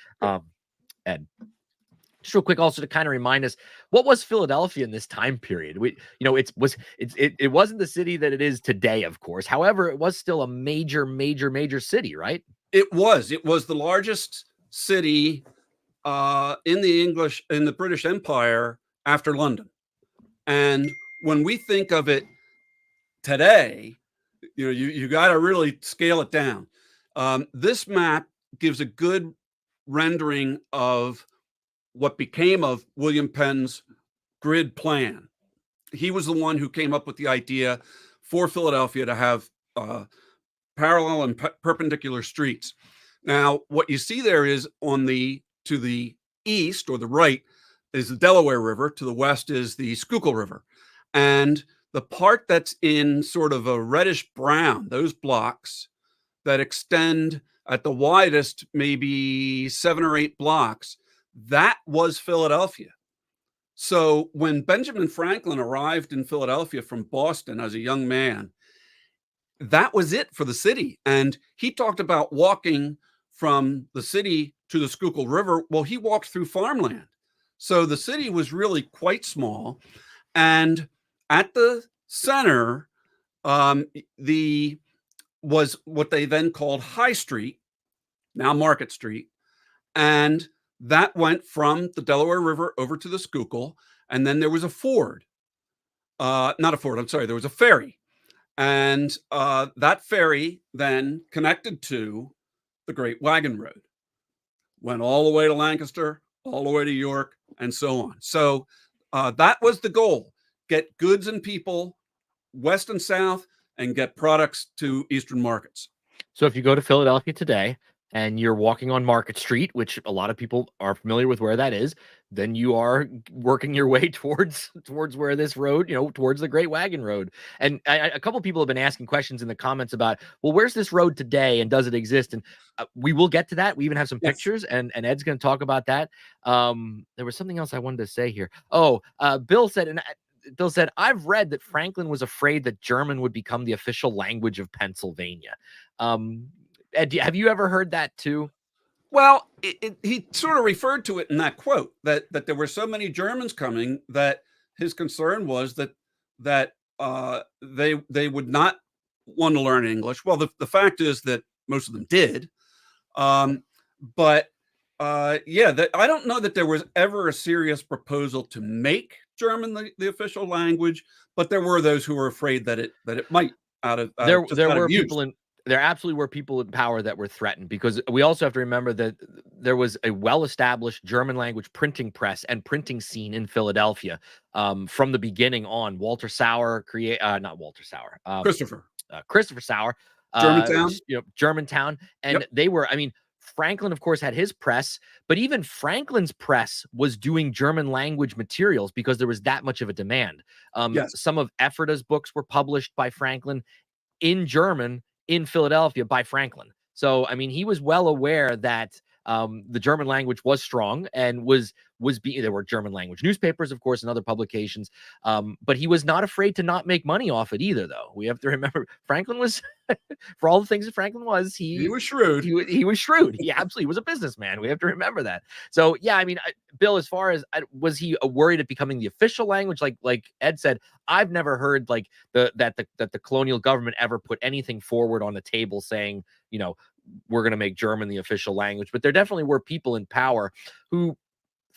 Ed. Just real quick, also to kind of remind us, what was Philadelphia in this time period? It wasn't the city that it is today, of course. However, it was still a major city, right? It was the largest city in the British Empire after London. And when we think of it today, you got to really scale it down. This map gives a good rendering of what became of William Penn's grid plan. He was the one who came up with the idea for Philadelphia to have parallel and perpendicular streets. Now, what you see there is to the east or the right is the Delaware River. To the west is the Schuylkill River. And the part that's in sort of a reddish brown, those blocks that extend at the widest, maybe 7 or 8 blocks, that was Philadelphia. So when Benjamin Franklin arrived in Philadelphia from Boston as a young man, that was it for the city. And he talked about walking from the city to the Schuylkill River. Well, he walked through farmland. So the city was really quite small. And at the center, was what they then called High Street, now Market Street. And that went from the Delaware River over to the Schuylkill. And then there was a ford. Not a ford, I'm sorry, there was a ferry. And that ferry then connected to the Great Wagon Road, went all the way to Lancaster, all the way to York, and so on. So that was the goal: get goods and people west and south and get products to Eastern markets. So if you go to Philadelphia today and you're walking on Market Street, which a lot of people are familiar with where that is, then you are working your way towards where this road, towards the Great Wagon Road. And a couple people have been asking questions in the comments about, well, where's this road today and does it exist? And we will get to that. We even have some pictures, and Ed's going to talk about that. There was something else I wanted to say here. Bill said, I've read that Franklin was afraid that German would become the official language of Pennsylvania. Ed, have you ever heard that too? Well, he sort of referred to it in that quote that there were so many Germans coming that his concern was that they would not want to learn English. Well, the fact is that most of them did, but I don't know that there was ever a serious proposal to make German the official language, but there were those who were afraid that it might there absolutely were people in power that were threatened, because we also have to remember that there was a well-established German language printing press and printing scene in Philadelphia from the beginning on. Christopher Sauer, Germantown, and they were, Franklin, of course, had his press, but even Franklin's press was doing German language materials because there was that much of a demand. Some of Ephrata's books were published by Franklin in German in Philadelphia by Franklin. So, he was well aware that the German language was strong and there were German language newspapers, of course, and other publications. But he was not afraid to not make money off it either, though. We have to remember Franklin was, for all the things that Franklin was, he was shrewd. He was shrewd. He absolutely was a businessman. We have to remember that. So, yeah, Bill, as far as was he worried at becoming the official language? Like Ed said, I've never heard that the colonial government ever put anything forward on the table saying, we're going to make German the official language. But there definitely were people in power who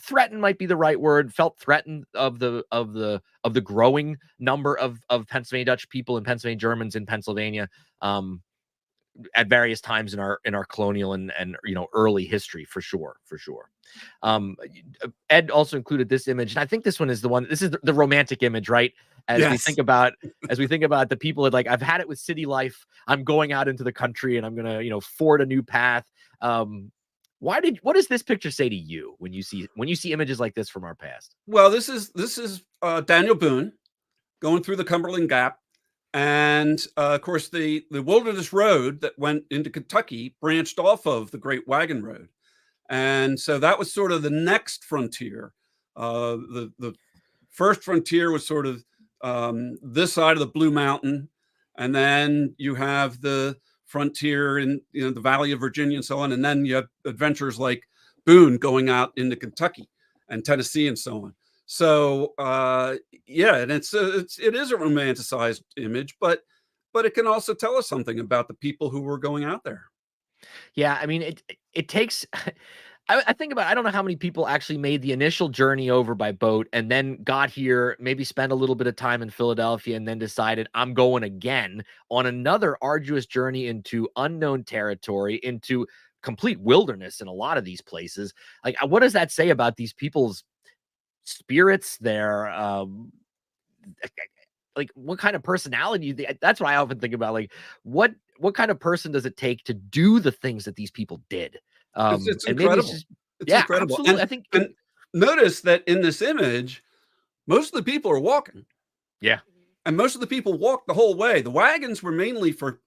threatened might be the right word, felt threatened of the growing number of Pennsylvania Dutch people and Pennsylvania Germans in Pennsylvania at various times in our colonial and early history, for sure. Ed also included this image, and I think this one is this is the romantic image, right? As we think about the people that, like, I've had it with city life, I'm going out into the country and I'm gonna ford a new path. What does this picture say to you when you see images like this from our past? Well, this is Daniel Boone going through the Cumberland Gap, and of course the Wilderness Road that went into Kentucky branched off of the Great Wagon Road, and so that was sort of the next frontier. The first frontier was sort of this side of the Blue Mountain, and then you have the frontier in the Valley of Virginia and so on, and then you have adventures like Boone going out into Kentucky and Tennessee and so on. So and it is a romanticized image, but it can also tell us something about the people who were going out there. Yeah, it takes. I think about, I don't know how many people actually made the initial journey over by boat and then got here, maybe spent a little bit of time in Philadelphia and then decided I'm going again on another arduous journey into unknown territory, into complete wilderness in a lot of these places. Like, what does that say about these people's spirits, their like what kind of personality? That's what I often think about. Like, what kind of person does it take to do the things that these people did? It's incredible. It's incredible. Absolutely. And, I think, and notice that in this image, most of the people are walking. Yeah. And most of the people walked the whole way. The wagons were mainly for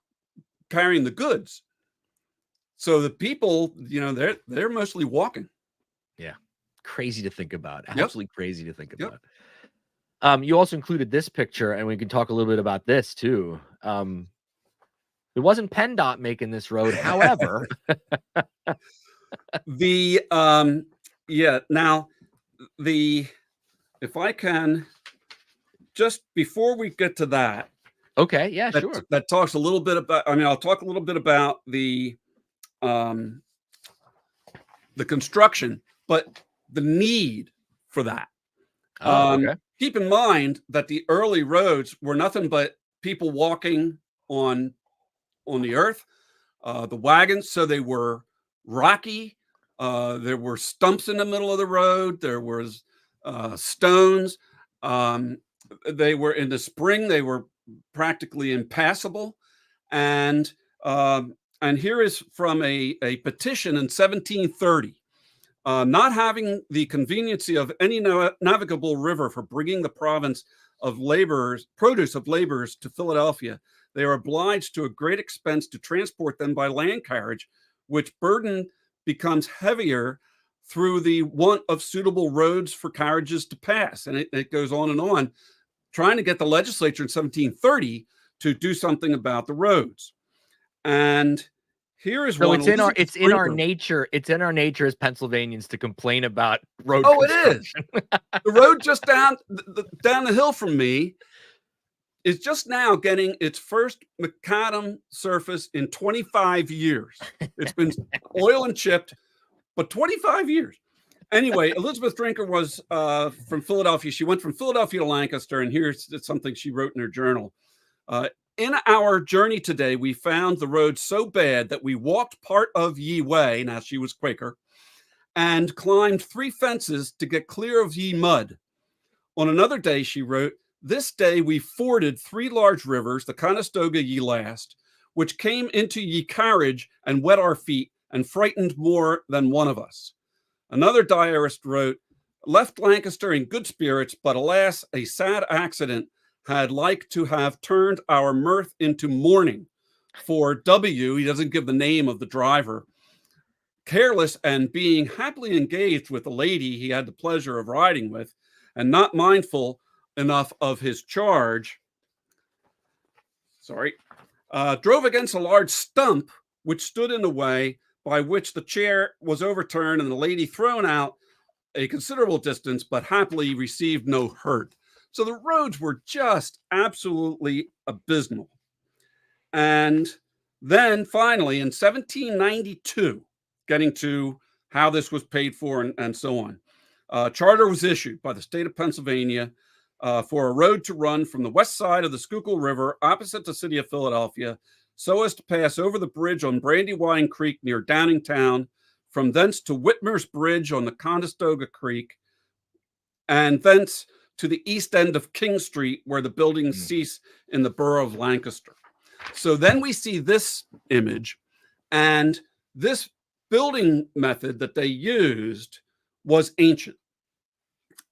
carrying the goods. So the people, they're mostly walking. Yeah. Crazy to think about. Yep. Absolutely crazy to think about. You also included this picture, and we can talk a little bit about this too. It wasn't PennDOT making this road, however. If I can, just before we get to that. Okay, yeah, sure. That talks a little bit about, I'll talk a little bit about the construction, but the need for that. Okay. Keep in mind that the early roads were nothing but people walking on the earth, the wagons. So they were rocky. There were stumps in the middle of the road. There was stones. They were in the spring. They were practically impassable. And here is from a petition in 1730. Not having the conveniency of any navigable river for bringing the province of produce of laborers to Philadelphia, they are obliged to a great expense to transport them by land carriage, which burden becomes heavier through the want of suitable roads for carriages to pass. And it goes on, trying to get the legislature in 1730 to do something about the roads. And here is so it's in our nature as Pennsylvanians to complain about road construction. It is. The road just down the hill from me is just now getting its first macadam surface in 25 years. It's been oil and chipped, but 25 years. Anyway, Elizabeth Drinker was from Philadelphia. She went from Philadelphia to Lancaster, and here's something she wrote in her journal. In our journey today, we found the road so bad that we walked part of ye way, now she was Quaker, and climbed 3 fences to get clear of ye mud. On another day, she wrote, this day we forded 3 large rivers, the Conestoga ye last, which came into ye carriage and wet our feet and frightened more than one of us. Another diarist wrote, left Lancaster in good spirits, but alas, a sad accident had like to have turned our mirth into mourning. For W, he doesn't give the name of the driver, careless and being happily engaged with a lady he had the pleasure of riding with, and not mindful enough of his charge, drove against a large stump which stood in the way, by which the chair was overturned and the lady thrown out a considerable distance, but happily received no hurt. So the roads were just absolutely abysmal. And then finally in 1792, getting to how this was paid for and so on, a charter was issued by the state of Pennsylvania for a road to run from the west side of the Schuylkill River opposite the city of Philadelphia, so as to pass over the bridge on Brandywine Creek near Downingtown, from thence to Whitmer's Bridge on the Conestoga Creek, and thence to the east end of King Street, where the buildings cease in the borough of Lancaster. So then we see this image, and this building method that they used was ancient.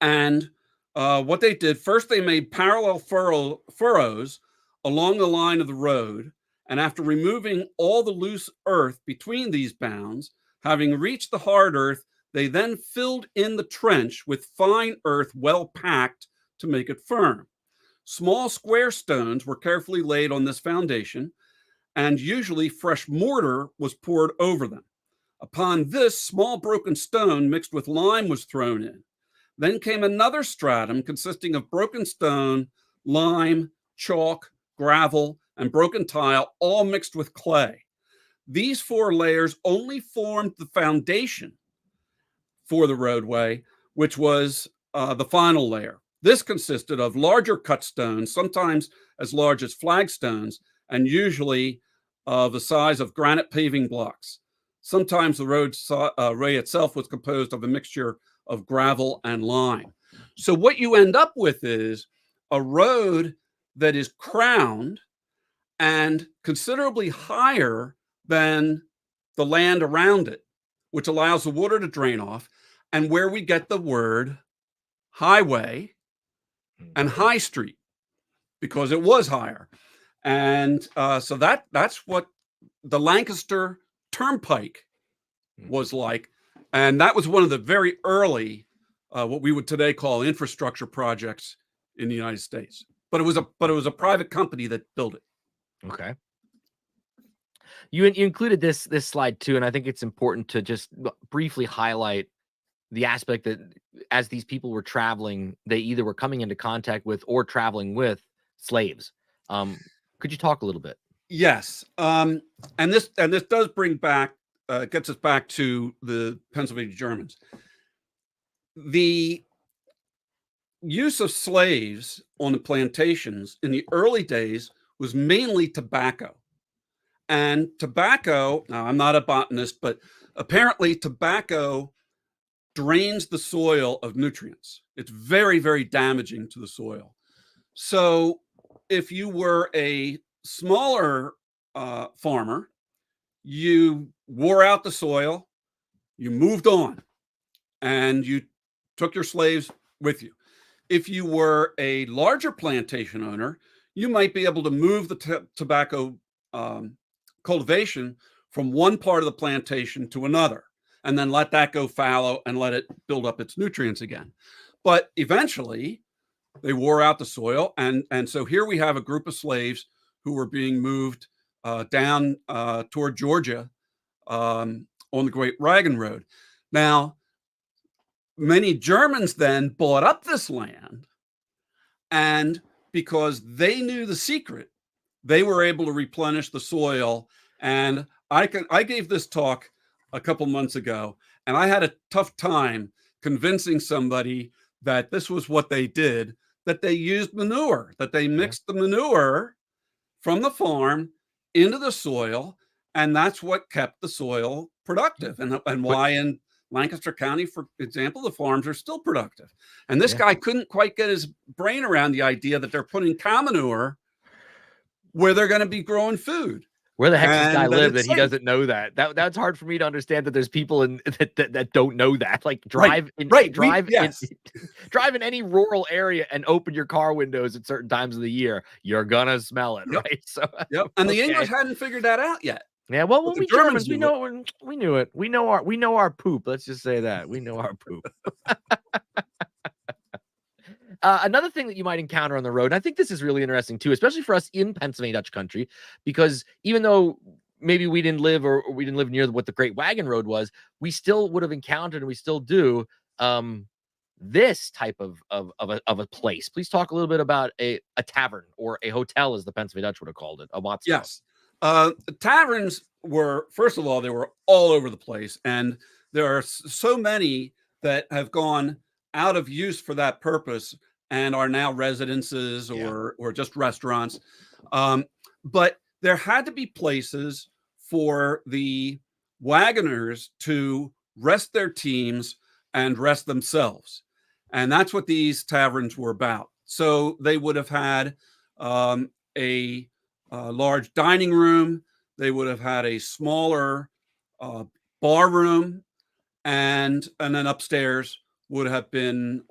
And what they did, first they made parallel furrows along the line of the road, and after removing all the loose earth between these bounds, having reached the hard earth, they then filled in the trench with fine earth well packed to make it firm. Small square stones were carefully laid on this foundation, and usually fresh mortar was poured over them. Upon this, small broken stone mixed with lime was thrown in. Then came another stratum consisting of broken stone, lime, chalk, gravel, and broken tile, all mixed with clay. These 4 layers only formed the foundation for the roadway, which was the final layer. This consisted of larger cut stones, sometimes as large as flagstones, and usually the size of granite paving blocks. Sometimes the roadway itself was composed of a mixture of gravel and lime. So what you end up with is a road that is crowned and considerably higher than the land around it, which allows the water to drain off, and where we get the word highway and high street, because it was higher. And so that's what the Lancaster Turnpike was like. And that was one of the very early, what we would today call infrastructure projects in the United States. But it was a private company that built it. Okay. You included this slide too, and I think it's important to just briefly highlight the aspect that as these people were traveling, they either were coming into contact with or traveling with slaves. Could you talk a little bit? Yes. And this does bring back, gets us back to the Pennsylvania Germans. The use of slaves on the plantations in the early days was mainly tobacco. And tobacco, now I'm not a botanist, but apparently tobacco drains the soil of nutrients. It's very, very damaging to the soil. So if you were a smaller farmer, you wore out the soil, you moved on, and you took your slaves with you. If you were a larger plantation owner, you might be able to move the tobacco cultivation from one part of the plantation to another, and then let that go fallow and let it build up its nutrients again. But eventually, they wore out the soil, and so here we have a group of slaves who were being moved down toward Georgia on the Great Wagon Road. Now, many Germans then bought up this land, and because they knew the secret, they were able to replenish the soil. And I gave this talk a couple months ago, and I had a tough time convincing somebody that this was what they did, that they used manure, that they mixed the manure from the farm into the soil, and that's what kept the soil productive, and why in Lancaster County, for example, the farms are still productive. And this guy couldn't quite get his brain around the idea that they're putting cow manure where they're going to be growing food. Where the heck does this guy live that he doesn't know that? That's hard for me to understand, that there's people that don't know that. Like drive in any rural area and open your car windows at certain times of the year, you're gonna smell it, right? So and the English hadn't figured that out yet. Yeah, well, when we Germans, we knew it. We know our poop. Let's just say that we know our poop. Another thing that you might encounter on the road, and I think this is really interesting too, especially for us in Pennsylvania Dutch country, because even though maybe we didn't live near what the Great Wagon Road was, we still would have encountered, and we still do, this type of a place. Please talk a little bit about a tavern, or a hotel, as the Pennsylvania Dutch would have called it, a Watts. Yes. Taverns were, first of all, they were all over the place, and there are so many that have gone out of use for that purpose and are now residences or just restaurants. But there had to be places for the wagoners to rest their teams and rest themselves. And that's what these taverns were about. So they would have had a large dining room. They would have had a smaller bar room, and then upstairs would have been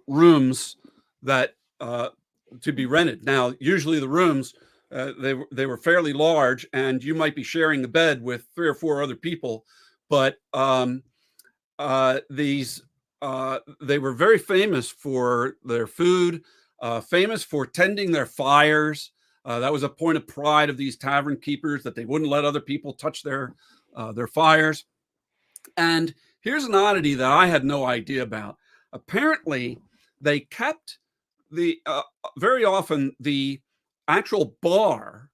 rooms that to be rented. Now, usually the rooms they were fairly large, and you might be sharing a bed with 3 or 4 other people. But these they were very famous for their food, famous for tending their fires. That was a point of pride of these tavern keepers, that they wouldn't let other people touch their fires. And here's an oddity that I had no idea about. Apparently, they kept very often the actual bar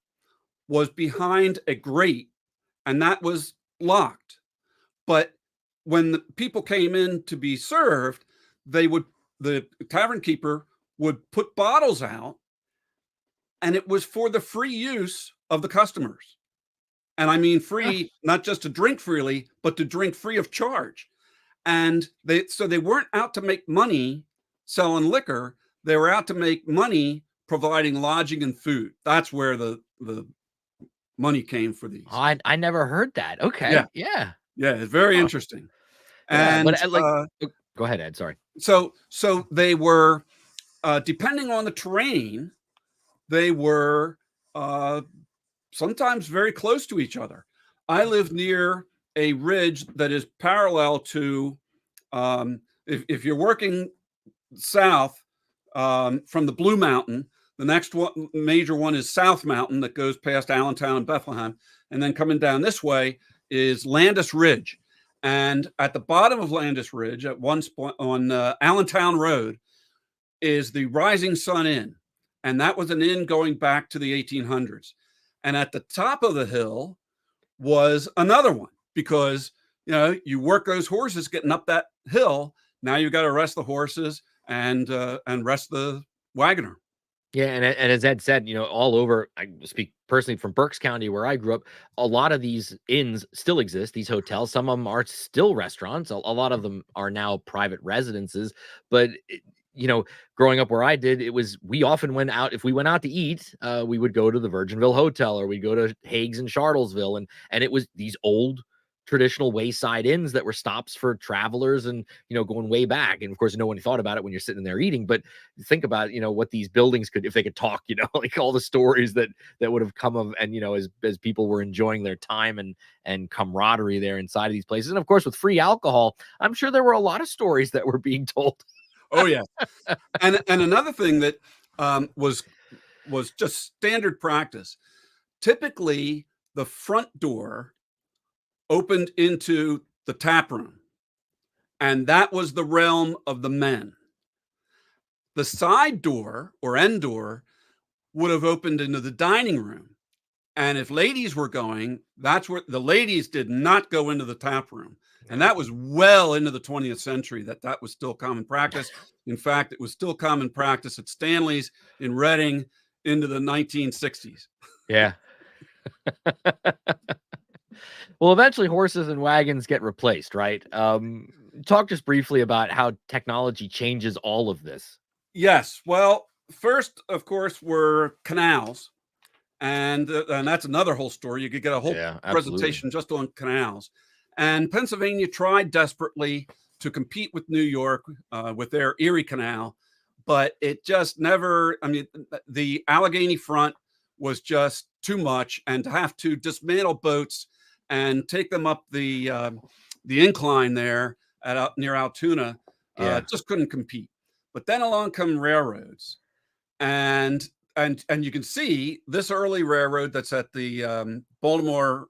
was behind a grate, and that was locked. But when the people came in to be served, the tavern keeper would put bottles out, and it was for the free use of the customers. And I mean free, not just to drink freely, but to drink free of charge. And they weren't out to make money selling liquor. They were out to make money providing lodging and food. That's where the money came for these. I never heard that. Okay. Yeah. It's very interesting. And go ahead, Ed. Sorry. So they were, depending on the terrain, they were sometimes very close to each other. I live near a ridge that is parallel to, if you're working south from the Blue Mountain, the next one, major one, is South Mountain, that goes past Allentown and Bethlehem. And then coming down this way is Landis Ridge. And at the bottom of Landis Ridge, at one spot on Allentown Road, is the Rising Sun Inn. And that was an inn going back to the 1800s. And at the top of the hill was another one, because, you work those horses getting up that hill. Now you've got to rest the horses and rest the wagoner. Yeah, and as Ed said, all over, I speak personally from Berks County, where I grew up, a lot of these inns still exist, these hotels. Some of them are still restaurants. A lot of them are now private residences. But growing up where I did, we often went out. If we went out to eat, we would go to the Virginville Hotel, or we'd go to Hague's in Charlottesville. And it was these old traditional wayside inns that were stops for travelers and, going way back. And of course, no one thought about it when you're sitting there eating, but think about, what these buildings could, if they could talk, like all the stories that would have come of, and, as people were enjoying their time and camaraderie there inside of these places. And of course, with free alcohol, I'm sure there were a lot of stories that were being told. Oh yeah. And another thing that was just standard practice. Typically, the front door opened into the tap room, and that was the realm of the men. The side door or end door would have opened into the dining room. And if ladies were going, that's where the ladies did not go into the tap room. And that was well into the 20th century that was still common practice. In fact, it was still common practice at Stanley's in Reading into the 1960s. Yeah. Well, eventually horses and wagons get replaced, right? Talk just briefly about how technology changes all of this. Yes. Well, first, of course, were canals. And that's another whole story. You could get a whole presentation just on canals. And Pennsylvania tried desperately to compete with New York with their Erie Canal, but it just never, the Allegheny front was just too much, and to have to dismantle boats and take them up the incline there near Altoona, just couldn't compete. But then along come railroads, and you can see this early railroad that's at the Baltimore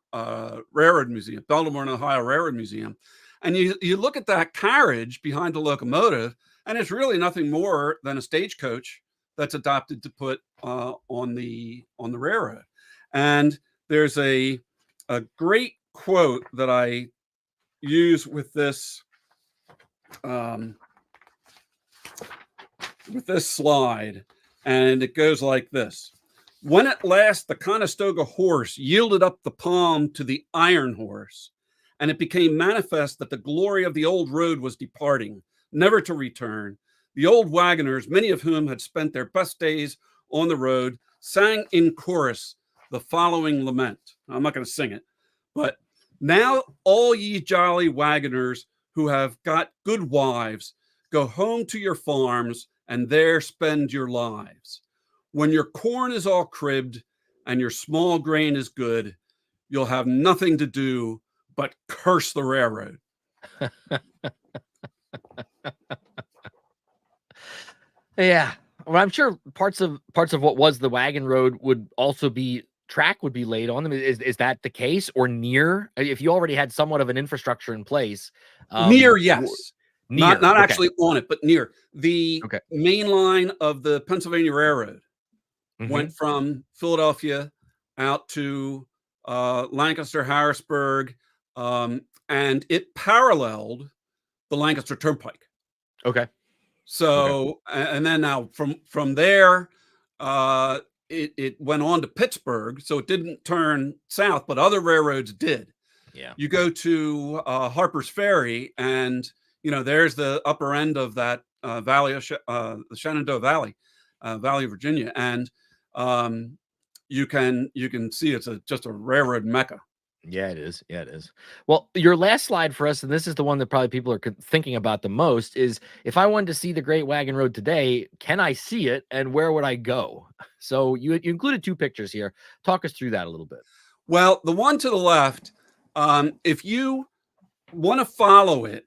Railroad Museum, Baltimore and Ohio Railroad Museum, and you look at that carriage behind the locomotive, and it's really nothing more than a stagecoach that's adopted to put on the railroad. And there's a great quote that I use with this slide, and it goes like this: when at last the Conestoga horse yielded up the palm to the iron horse, and it became manifest that the glory of the old road was departing, never to return, the old wagoners, many of whom had spent their best days on the road, sang in chorus the following lament. I'm not going to sing it, but now all ye jolly wagoners who have got good wives, go home to your farms and there spend your lives. When your corn is all cribbed and your small grain is good, you'll have nothing to do but curse the railroad. Yeah. Well, I'm sure parts of what was the wagon road would also be track would be laid on them. Is that the case, or near? If you already had somewhat of an infrastructure in place, near, yes, near, not actually on it, but near the main line of the Pennsylvania Railroad. Went from Philadelphia out to Lancaster, Harrisburg, and it paralleled the Lancaster Turnpike. Okay. So, and then now from there, it went on to Pittsburgh. So it didn't turn south, but other railroads did. Yeah. You go to Harper's Ferry, and there's the upper end of that valley of the Shenandoah Valley, Valley of Virginia, and you can see it's just a railroad mecca. Yeah, it is. Yeah, it is. Well, your last slide for us, and this is the one that probably people are thinking about the most, is if I wanted to see the Great Wagon Road today, can I see it, and where would I go? So you included 2 pictures here. Talk us through that a little bit. Well, the one to the left, if you want to follow it,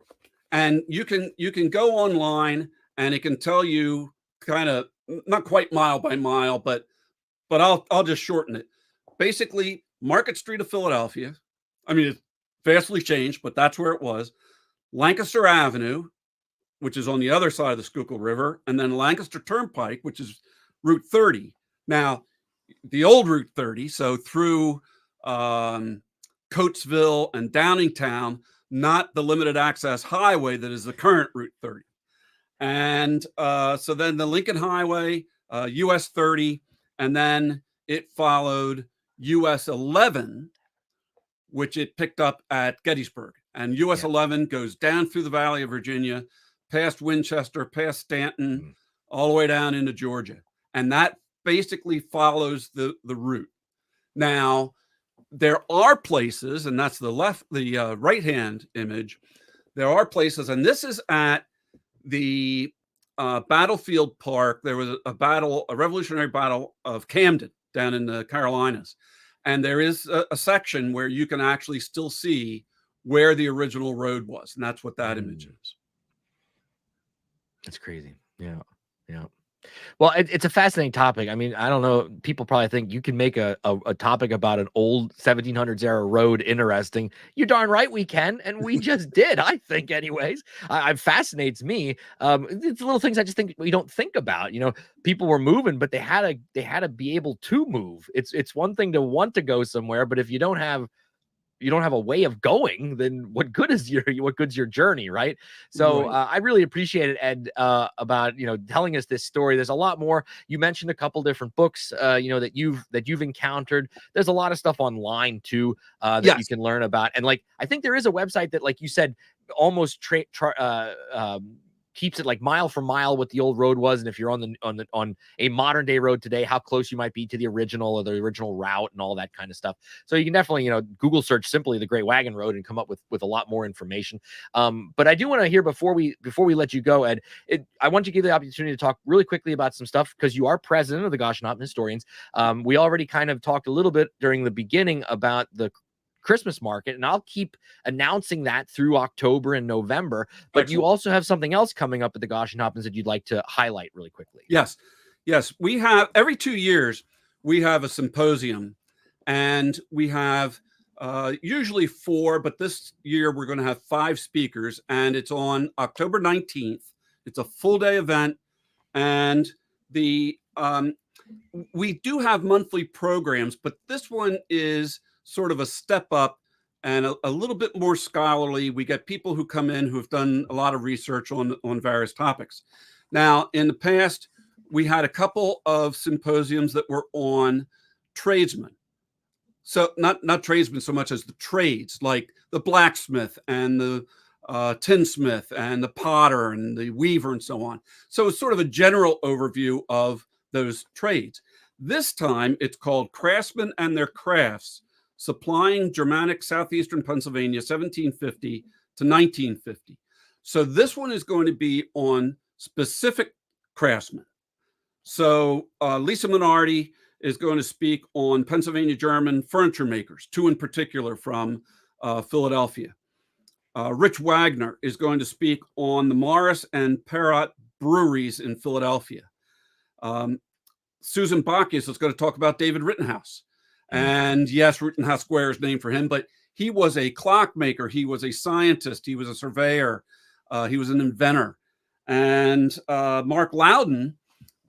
and you can go online, and it can tell you kind of not quite mile by mile, but I'll just shorten it. Basically, Market Street of Philadelphia. It's vastly changed, but that's where it was. Lancaster Avenue, which is on the other side of the Schuylkill River, and then Lancaster Turnpike, which is Route 30. Now, the old Route 30, so through Coatesville and Downingtown, not the limited access highway that is the current Route 30. And so then the Lincoln Highway, US 30, and then it followed US 11, which it picked up at Gettysburg. And US 11 goes down through the Valley of Virginia past Winchester, past Stanton, Mm. all the way down into Georgia. And that basically follows the route. Now, there are places, and that's the right-hand image. There are places, and this is at the Battlefield Park. There was a Revolutionary Battle of Camden down in the Carolinas. And there is a section where you can actually still see where the original road was. And that's what that image is. That's crazy. Yeah. Yeah. Well, it's a fascinating topic. I mean, I don't know. People probably think you can make a topic about an old 1700s era road interesting. You're darn right we can, and we just did. I think, anyways. It fascinates me. It's little things I just think we don't think about. You know, people were moving, but they had to be able to move. It's one thing to want to go somewhere, but if you don't have a way of going, then what good's your journey, right? So Right. I really appreciate it, Ed, about telling us this story. There's a lot more. You mentioned a couple different books, that you've encountered. There's a lot of stuff online too that you Yes. can learn about, and like I think there is a website that, like you said, almost keeps it like mile for mile what the old road was, and if you're on a modern day road today, how close you might be to the original or the original route and all that kind of stuff. So you can definitely Google search simply the Great Wagon Road and come up with a lot more information. But I do want to hear before we let you go, Ed, I want you to give the opportunity to talk really quickly about some stuff, because you are president of the Goshenhoppen Historians. We already kind of talked a little bit during the beginning about the Christmas market, and I'll keep announcing that through October and November. But Excellent. you also have something else coming up at the Goshenhoppens that you'd like to highlight really quickly. Yes. We have every 2 years we have a symposium, and we have usually 4, but this year we're going to have 5 speakers, and it's on October 19th. It's a full day event, and we do have monthly programs, but this one is sort of a step up and a little bit more scholarly. We get people who come in who've done a lot of research on various topics. Now, in the past, we had a couple of symposiums that were on tradesmen. So not tradesmen so much as the trades, like the blacksmith and the tinsmith and the potter and the weaver and so on. So it's sort of a general overview of those trades. This time it's called Craftsmen and Their Crafts, Supplying Germanic Southeastern Pennsylvania, 1750 to 1950. So this one is going to be on specific craftsmen. So Lisa Minardi is going to speak on Pennsylvania German furniture makers, 2 in particular from Philadelphia. Rich Wagner is going to speak on the Morris and Perrott breweries in Philadelphia. Susan Bacchus is going to talk about David Rittenhouse. And yes, Rittenhouse Square is named for him, but he was a clockmaker. He was a scientist. He was a surveyor. He was an inventor. And Mark Loudon,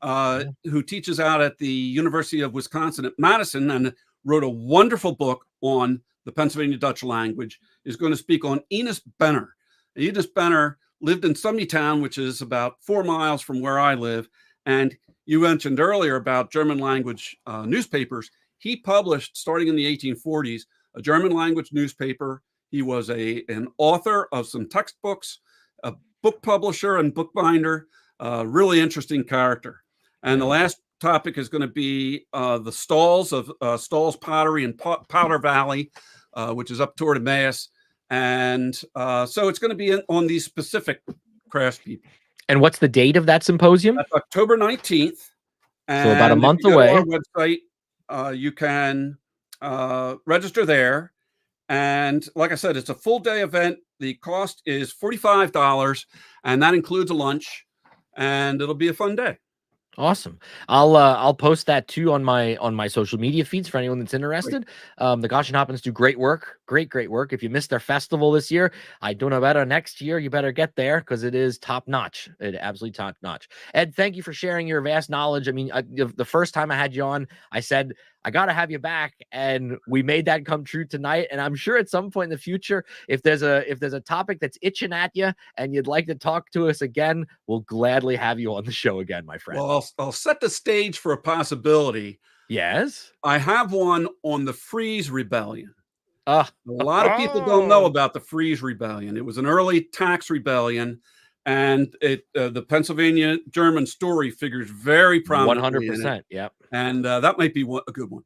who teaches out at the University of Wisconsin at Madison and wrote a wonderful book on the Pennsylvania Dutch language, is going to speak on Enos Benner. Enos Benner lived in Sumneytown, which is about 4 miles from where I live. And you mentioned earlier about German language newspapers. He published, starting in the 1840s, a German language newspaper. He was an author of some textbooks, a book publisher and bookbinder, really interesting character. And the last topic is going to be the stalls of Stalls Pottery in Powder Valley, which is up toward Emmaus. And so it's going to be on these specific craftspeople. And what's the date of that symposium? That's October 19th. And so about a month away. Go to our website, you can register there. And like I said, it's a full day event. The cost is $45, and that includes a lunch, and it'll be a fun day. Awesome. I'll post that too on my social media feeds for anyone that's interested. The Goshenhoppens do great work. Great work. If you missed their festival this year, I don't know better. Next year, you better get there because it is top notch. It absolutely top notch. Ed, thank you for sharing your vast knowledge. I mean, the first time I had you on, I said, I got to have you back. And we made that come true tonight. And I'm sure at some point in the future, if there's a topic that's itching at you and you'd like to talk to us again, we'll gladly have you on the show again, my friend. Well, I'll set the stage for a possibility. Yes. I have one on the Freeze Rebellion. A lot of people don't know about the Freeze Rebellion. It was an early tax rebellion, and the Pennsylvania German story figures very prominently in it. 100%. Yep. And that might be a good one.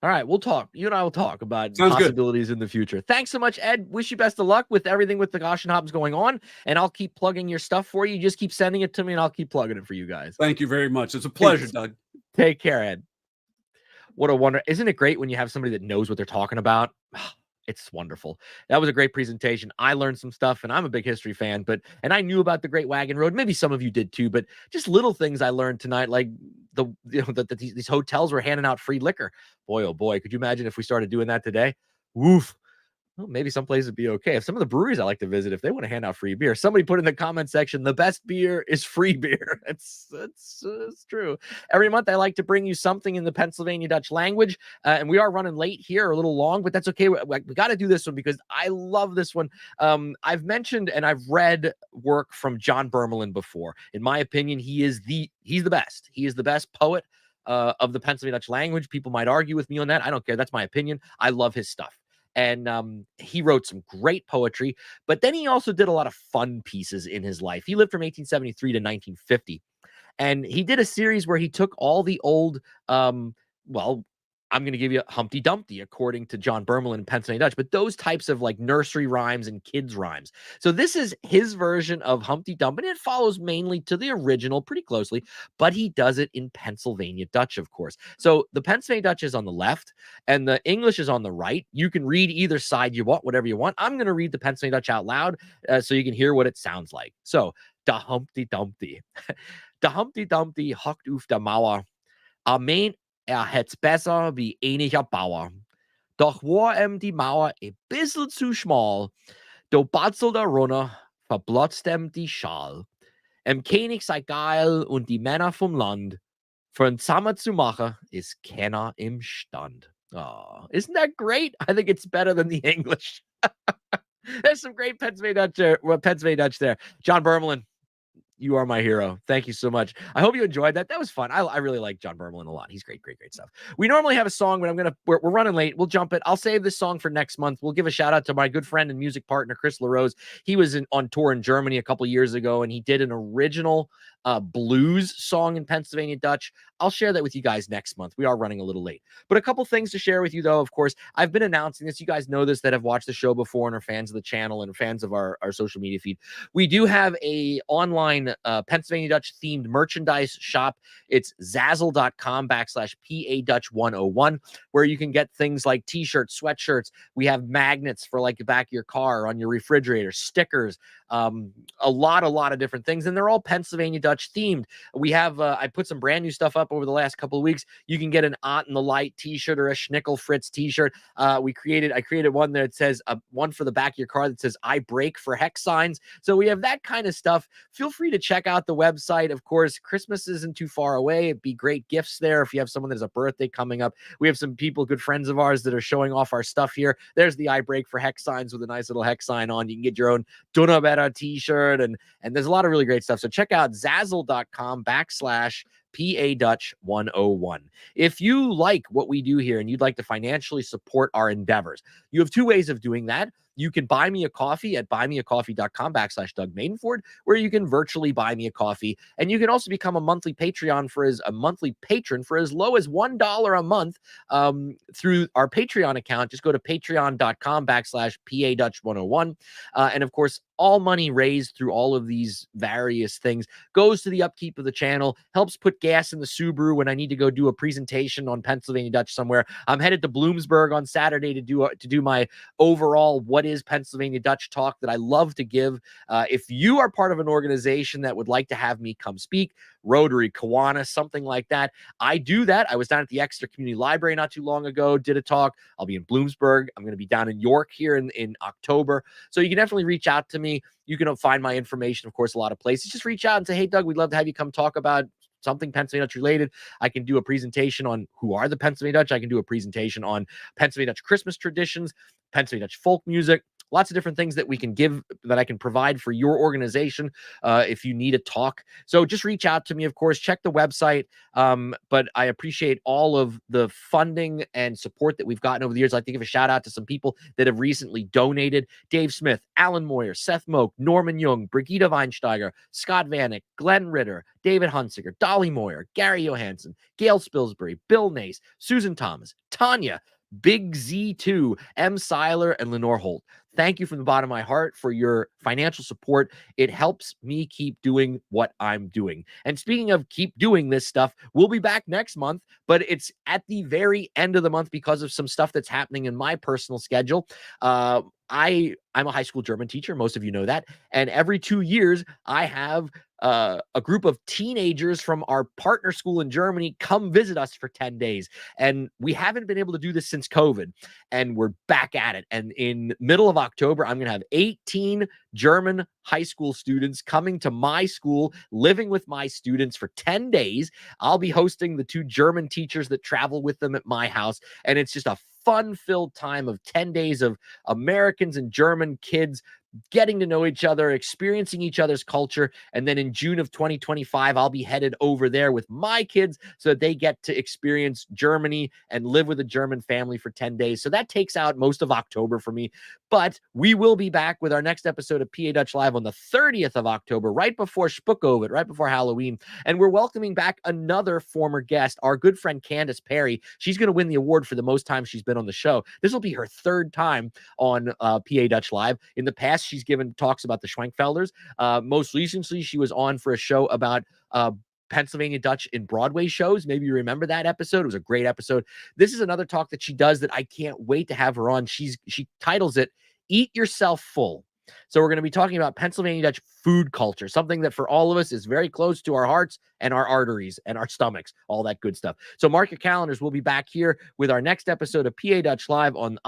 All right, we'll talk. You and I will talk about Sounds good. possibilities in the future. Thanks so much, Ed. Wish you best of luck with everything with the Gosh and Hobbs going on, and I'll keep plugging your stuff for you. Just keep sending it to me, and I'll keep plugging it for you guys. Thank you very much. It's a pleasure, Doug. Take care, Ed. What a wonder. Isn't it great when you have somebody that knows what they're talking about? It's wonderful. That was a great presentation. I learned some stuff, and I'm a big history fan, and I knew about the Great Wagon Road. Maybe some of you did too, but just little things I learned tonight, like that these hotels were handing out free liquor. Boy, oh boy, could you imagine if we started doing that today? Woof. Well, maybe some places would be okay. If some of the breweries I like to visit, if they want to hand out free beer, somebody put in the comment section, the best beer is free beer. It's true. Every month I like to bring you something in the Pennsylvania Dutch language, and we are running late here, a little long, but that's okay. We got to do this one because I love this one. I've mentioned and I've read work from John Birmelin before. In my opinion, he's the best. He is the best poet of the Pennsylvania Dutch language. People might argue with me on that. I don't care. That's my opinion. I love his stuff. And he wrote some great poetry, but then he also did a lot of fun pieces in his life. He lived from 1873 to 1950, and he did a series where he took all the old, I'm going to give you Humpty Dumpty, according to John Birmelin in Pennsylvania Dutch, but those types of like nursery rhymes and kids rhymes. So this is his version of Humpty Dumpty, and it follows mainly to the original pretty closely, but he does it in Pennsylvania Dutch, of course. So the Pennsylvania Dutch is on the left and the English is on the right. You can read either side you want, whatever you want. I'm going to read the Pennsylvania Dutch out loud so you can hear what it sounds like. So, da Humpty Dumpty. Da Humpty Dumpty hockt auf der Mauer. Amen. Het's besser wie eniger Bauer. Doch war die Mauer bissel zu schmal. Do batzelt runter, verblotzt die Schal. König sei geil und die Männer vom Land. Von Sommer zu machen ist keiner imstand. Oh, isn't that great? I think it's better than the English. There's some great Pennsylvania Dutch there. John Birmelin, you are my hero. Thank you so much. I hope you enjoyed that. That was fun. I really like John Birmelin a lot. He's great stuff. We normally have a song, but we're running late. We'll jump it. I'll save this song for next month. We'll give a shout out to my good friend and music partner, Chris LaRose. He was on tour in Germany a couple years ago, and he did an original blues song in Pennsylvania Dutch. I'll share that with you guys next month. We are running a little late, but a couple things to share with you though. Of course, I've been announcing this. You guys know this that have watched the show before and are fans of the channel and fans of our social media feed. We do have a online Pennsylvania Dutch themed merchandise shop. It's zazzle.com/PA Dutch 101, where you can get things like t-shirts, sweatshirts. We have magnets for like the back of your car, on your refrigerator, stickers, a lot of different things, and they're all Pennsylvania Dutch themed. We have I put some brand new stuff up over the last couple of weeks. You can get an Ott in the Light t-shirt or a Schnickel Fritz t-shirt. I created one that says one for the back of your car that says I brake for hex signs. So we have that kind of stuff. Feel free to check out the website. Of course, Christmas isn't too far away. It'd be great gifts there if you have someone that has a birthday coming up. We have some people, good friends of ours, that are showing off our stuff here. There's the I brake for hex signs with a nice little hex sign on. You can get your own Duna Better t-shirt, and there's a lot of really great stuff. So check out zazzle.com/PA Dutch 101. If you like what we do here and you'd like to financially support our endeavors, you have two ways of doing that. You can buy me a coffee at buymeacoffee.com/Doug Maidenford, where you can virtually buy me a coffee. And you can also become a monthly patron for as low as $1 a month through our Patreon account. Just go to patreon.com/PA Dutch 101. And of course, all money raised through all of these various things goes to the upkeep of the channel, helps put gas in the Subaru when I need to go do a presentation on Pennsylvania Dutch somewhere. I'm headed to Bloomsburg on Saturday to do my overall What is Pennsylvania Dutch talk that I love to give. If you are part of an organization that would like to have me come speak, Rotary, Kiwanis, something like that, I do that. I was down at the Exeter Community Library not too long ago, did a talk. I'll be in Bloomsburg. I'm going to be down in York here in October. So you can definitely reach out to me. You can find my information, of course, a lot of places. Just reach out and say, hey, Doug, we'd love to have you come talk about something Pennsylvania Dutch related. I can do a presentation on who are the Pennsylvania Dutch. I can do a presentation on Pennsylvania Dutch Christmas traditions, Pennsylvania Dutch folk music, lots of different things that we can give, that I can provide for your organization if you need a talk. So just reach out to me, of course, check the website. But I appreciate all of the funding and support that we've gotten over the years. I'd like to give a shout out to some people that have recently donated: Dave Smith, Alan Moyer, Seth Moak, Norman Young, Brigitte Weinsteiger, Scott Vanek, Glenn Ritter, David Hunsiger, Dolly Moyer, Gary Johansson, Gail Spilsbury, Bill Nace, Susan Thomas, Tanya, Big Z2, M. Seiler, and Lenore Holt. Thank you from the bottom of my heart for your financial support. It helps me keep doing what I'm doing. And speaking of keep doing this stuff, we'll be back next month, but it's at the very end of the month because of some stuff that's happening in my personal schedule. I'm a high school German teacher. Most of you know that. And every 2 years, I have a group of teenagers from our partner school in Germany come visit us for 10 days. And we haven't been able to do this since COVID, and we're back at it. And in middle of October, I'm going to have 18 German high school students coming to my school, living with my students for 10 days. I'll be hosting the 2 German teachers that travel with them at my house. And it's just a fun-filled time of 10 days of Americans and German kids getting to know each other, experiencing each other's culture. And then in June of 2025, I'll be headed over there with my kids so that they get to experience Germany and live with a German family for 10 days. So that takes out most of October for me. But we will be back with our next episode of PA Dutch Live on the 30th of October, right before Spookovid, right before Halloween. And we're welcoming back another former guest, our good friend Candace Perry. She's going to win the award for the most time she's been on the show. This will be her 3rd time on PA Dutch Live. In the past, she's given talks about the Schwenkfelders. Most recently, she was on for a show about Pennsylvania Dutch in Broadway shows. Maybe you remember that episode. It was a great episode. This is another talk that she does that I can't wait to have her on. She titles it Eat Yourself Full. So we're going to be talking about Pennsylvania Dutch food culture, something that for all of us is very close to our hearts and our arteries and our stomachs, all that good stuff. So mark your calendars. We'll be back here with our next episode of PA Dutch Live on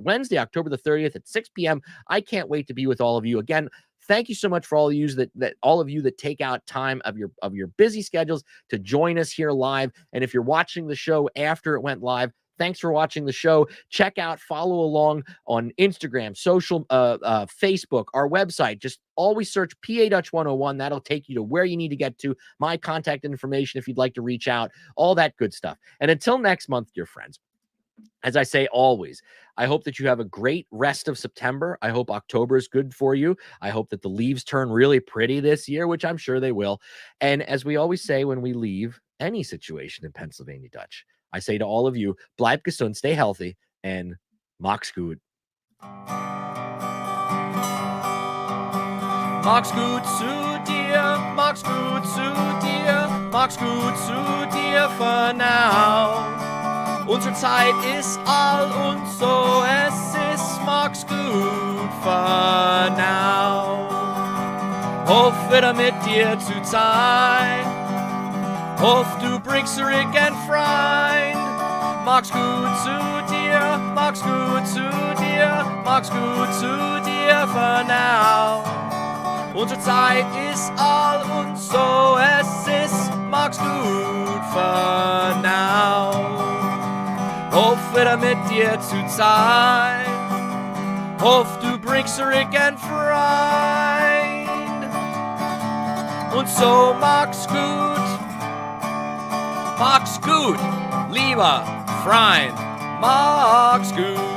Wednesday, October the 30th at 6 p.m. I can't wait to be with all of you. Again, thank you so much for all of you that take out time of your busy schedules to join us here live. And if you're watching the show after it went live, thanks for watching the show. Check out, follow along on Instagram, social, Facebook, our website. Just always search PA Dutch 101. That'll take you to where you need to get to. My contact information if you'd like to reach out, all that good stuff. And until next month, dear friends, as I say always, I hope that you have a great rest of September. I hope October is good for you. I hope that the leaves turn really pretty this year, which I'm sure they will. And as we always say when we leave any situation in Pennsylvania Dutch, I say to all of you, bleib gesund, stay healthy, and mach's gut. Mach's gut zu dir, mach's gut zu dir, mach's gut zu dir for now. Unsere Zeit ist all und so es ist, mach's gut for now. Hoff wieder mit dir zu sein. Hoff, du bringst zurück ein Freund. Mach's gut zu dir, mach's gut zu dir, mach's gut zu dir for now. Unsere Zeit ist all und so es ist, mach's gut for now. Hoff, wieder mit dir zu sein. Hoff, du bringst zurück ein Freund. Und so mach's gut. Mach's gut, lieber Freund, mach's gut.